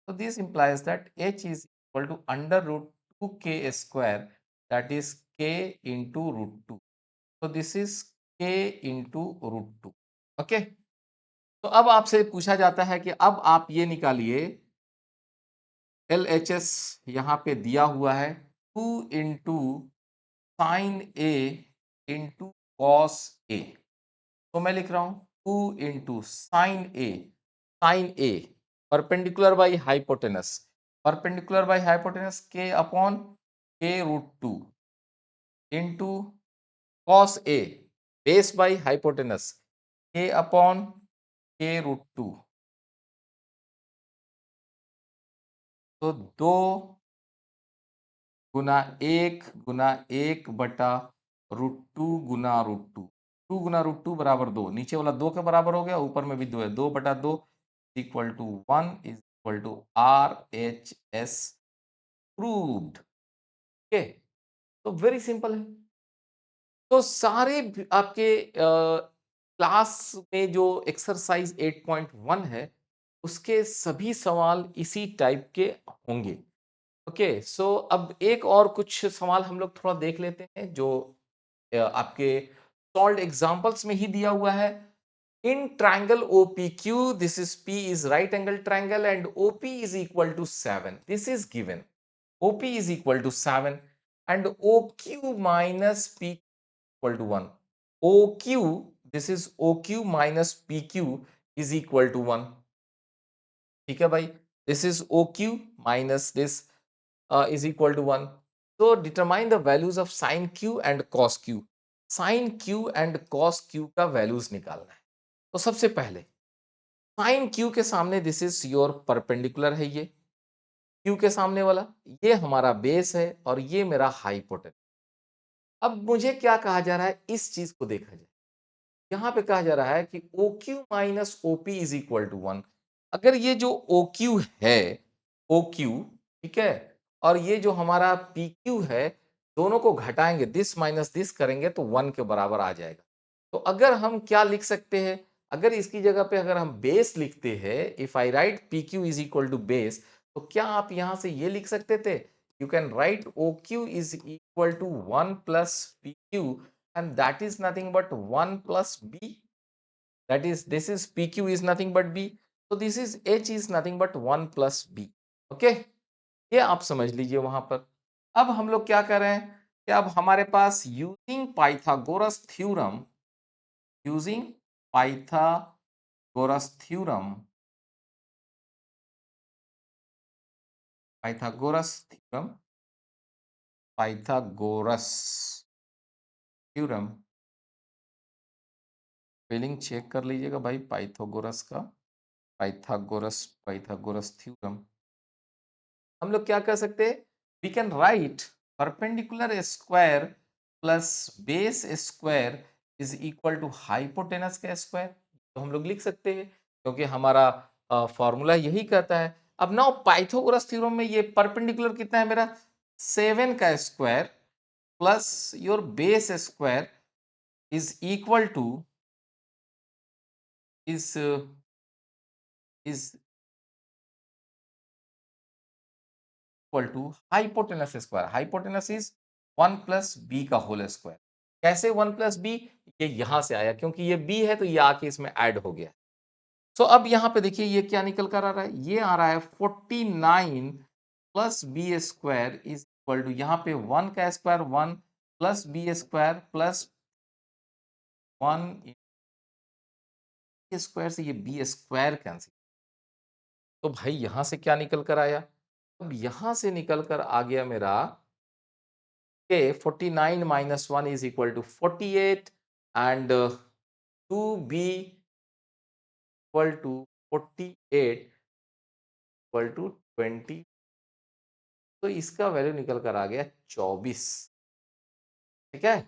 So this implies that h is equal to under root 2k square, that is k into root 2. So this is k into root 2. Okay. तो अब आपसे पूछा जाता है कि अब आप ये निकालिए, एल एच एस यहाँ पे दिया हुआ है 2 into sine A into cos A. तो मैं लिख रहा हूं 2 into sine A perpendicular by hypotenuse, perpendicular by hypotenuse के अपॉन के root 2 into cos A base by hypotenuse के अपॉन के रूट 2। तो 2 गुना एक बटा रूट 2 गुना रूट 2, 2 गुना रूट 2 बराबर 2, नीचे वाला 2 के बराबर हो गया, ऊपर में भी 2 है, 2 बटा 2 equal to 1 is equal to R H S proved. Okay, तो वेरी सिंपल है। तो सारे आपके क्लास में जो एक्सरसाइज 8.1 है उसके सभी सवाल इसी टाइप के होंगे। ओके, सो अब एक और कुछ सवाल हम लोग थोड़ा देख लेते हैं जो आपके सॉल्व्ड एग्जांपल्स में ही दिया हुआ है। In triangle OPQ, this is P is right angle triangle and OP is equal to 7. This is given. OP is equal to 7 and OQ minus P equal to 1. OQ, this is OQ minus PQ is equal to 1. ठीक है भाई, this is OQ minus this is equal to 1. So determine the values of sin Q and cos Q. Sin Q and cos Q का values निकालना है। तो सबसे पहले sin Q के सामने दिस इज योर परपेंडिकुलर है, ये Q के सामने वाला ये हमारा बेस है और ये मेरा हाइपोटेन्यूज। अब मुझे क्या कहा जा रहा है, इस चीज को देखा जाए। यहाँ पे कहा जा रहा है कि OQ minus OP is equal to 1। अगर ये जो OQ है, OQ, ठीक है, और ये जो हमारा PQ है, दोनों को घटाएंगे, दिस माइनस दिस करेंगे तो 1 के बराबर आ जाएगा। तो अगर हम क्या लिख सकते हैं, अगर इसकी जगह पे अगर हम बेस लिखते हैं, if I write PQ is equal to base, तो क्या आप यहां से ये लिख सकते थे, you can write OQ is equal to 1 plus PQ and that is nothing but 1 plus b, that is this is PQ is nothing but b, so this is H is nothing but 1 plus b. Okay, ये आप समझ लीजिए वहां पर। अब हम लोग क्या कर रहे हैं कि अब हमारे पास using Pythagoras theorem, using Pythagoras theorem, Pythagoras theorem, Pythagoras theorem, spelling check कर लीजिएगा भाई पाइथागोरस का, पाइथागोरस, पाइथागोरस थ्योरम। हम लोग क्या कर सकते हैं, we can write perpendicular square plus base square is equal to hypotenuse का स्क्वायर। तो हम लोग लिख सकते हैं क्योंकि हमारा फॉर्मूला यही कहता है। अब नाउ पाइथागोरस थ्योरम में ये परपेंडिकुलर कितना है मेरा 7 का square plus your base square is equal to is is equal to hypotenuse square. Hypotenuse is 1 plus B का होल स्क्वायर। कैसे 1 प्लस बी? ये यहां से आया क्योंकि ये बी है तो ये आके इसमें ऐड हो गया। सो अब यहां पे देखिए ये क्या निकल कर आ रहा है, ये आ रहा है 49 plus B square is equal to यहाँ पे 1 का square 1 plus B square plus 1 square से ये बी स्क्वायर कैंसिल। तो भाई यहां से क्या निकल कर आया? अब यहां से निकल कर आ गया मेरा के 49 minus 1 is equal to 48 and 2b equal to 48 equal to 20। तो इसका वैल्यू निकल कर आ गया 24। ठीक है,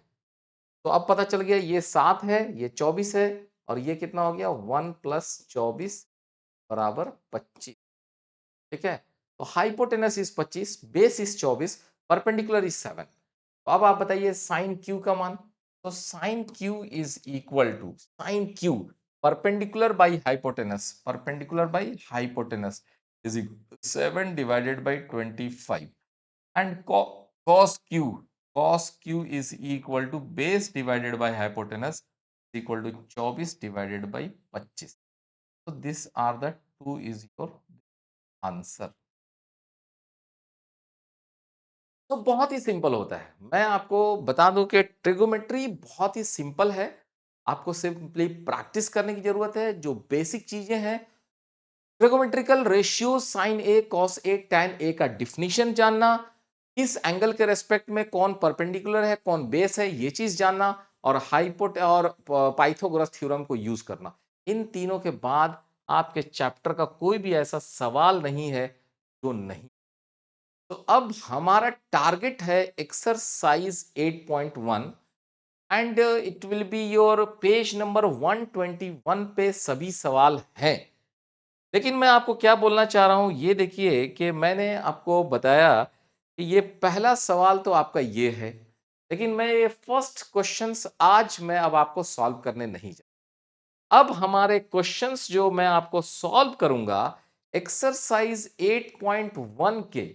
तो अब पता चल गया ये 7 है, ये 24 है और ये कितना हो गया 1 प्लस 24 बराबर 25। ठीक है, तो hypotenuse is 25, base is 24, perpendicular is 7। तो अब आप बताइए साइन क्यू का मान। तो sine Q is equal to sine Q perpendicular by hypotenuse, perpendicular by hypotenuse is 7 divided by 25 and cos q is equal to base divided by hypotenuse is equal to 24 divided by 25। so these are the two is your answer। तो बहुत ही simple होता है, मैं आपको बता दूं कि trigonometry बहुत ही सिंपल है। आपको सिंपली प्रैक्टिस करने की जरूरत है। जो बेसिक चीजें हैं, ट्रिगोमेट्रिकल ratio sign A cos A tan A का डिफिनीशन जानना, किस एंगल के रेस्पेक्ट में कौन परपेंडिकुलर है कौन बेस है ये चीज जानना, और हाइपोट और पाइथागोरस थ्योरम को यूज करना। इन तीनों के बाद आपके चैप्टर का कोई भी ऐसा सवाल नहीं है जो नहीं। तो अब हमारा टारगेट है exercise 8.1 and it will be your page number 121 पे सभी सवाल हैं। लेकिन मैं आपको क्या बोलना चाह रहा हूं ये देखिए कि मैंने आपको बताया कि ये पहला सवाल तो आपका ये है, लेकिन मैं ये फर्स्ट क्वेश्चंस आज मैं अब आपको सॉल्व करने नहीं जा। अब हमारे क्वेश्चंस जो मैं आपको सॉल्व करूंगा एक्सरसाइज 8.1 के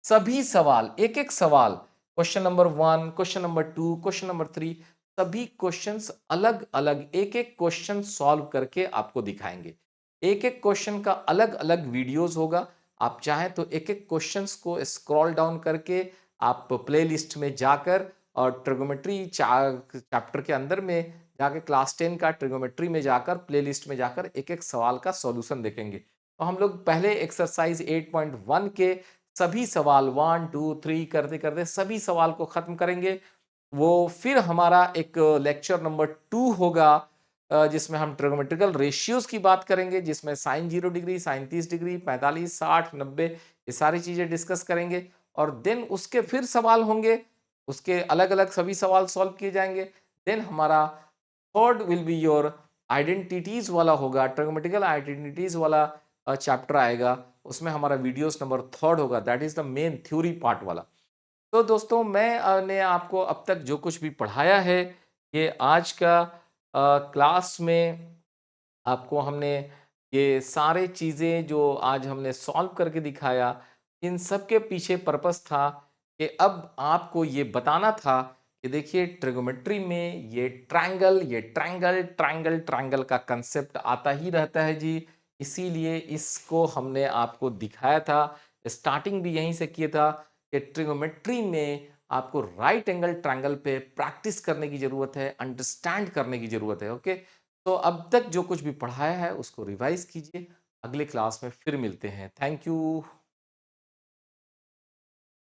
सभी सवाल, एक एक सवाल, question number 1, question number 2, question number 3, सभी क्वेश्चंस अलग अलग एक एक क्वेश्चन सॉल्व करके आपको दिखाएंगे। एक एक क्वेश्चन का अलग अलग वीडियोस होगा। आप चाहें तो एक एक क्वेश्चंस को स्क्रॉल डाउन करके आप प्लेलिस्ट में जाकर और ट्रिगोमेट्री चैप्टर के अंदर में जाके क्लास 10 का ट्रिगोमेट्री में जाकर प्लेलिस्ट में जाकर एक एक सवाल का सॉल्यूशन देखेंगे। तो हम लोग पहले एक्सरसाइज 8.1 के सभी सवाल 1 2 3 करते करते सभी सवाल को खत्म करेंगे। वो फिर हमारा एक लेक्चर नंबर 2 होगा जिसमें हम ट्रिगोमेट्रिकल रेशियोज की बात करेंगे, जिसमें साइन 0 डिग्री, साइन 30 डिग्री, 45, 60, 90 ये सारी चीजें डिस्कस करेंगे। और देन उसके फिर सवाल होंगे, उसके अलग अलग सभी सवाल सॉल्व किए जाएंगे। देन हमारा third will be your identities वाला होगा, ट्रिगोमेट्रिकल आइडेंटिटीज वाला चैप्टर आएगा। उसमें हमारा वीडियोस नंबर थर्ड होगा, that is the main theory part वाला। तो दोस्तों मैंने आपको अब तक जो कुछ भी पढ़ाया है ये आज का क्लास में आपको हमने ये सारे चीज़ें जो आज हमने सॉल्व करके दिखाया, इन सब के पीछे पर्पस था कि अब आपको ये बताना था कि देखिए ट्रिगोमेट्री में ये ट्रायंगल, ये ट्रायंगल ट्रायंगल ट्रायंगल का कंसेप्ट आता ही रहता है जी। इसीलिए इसको हमने आपको दिखाया था। स्टार्टिंग भी यहीं से किया था कि ट्रिगोमेट्री में आपको राइट एंगल ट्रायंगल पे प्रैक्टिस करने की ज़रूरत है, अंडरस्टैंड करने की ज़रूरत है। ओके, तो अब तक जो कुछ भी पढ़ाया है उसको रिवाइज कीजिए। अगले क्लास में फिर मिलते हैं। Thank you.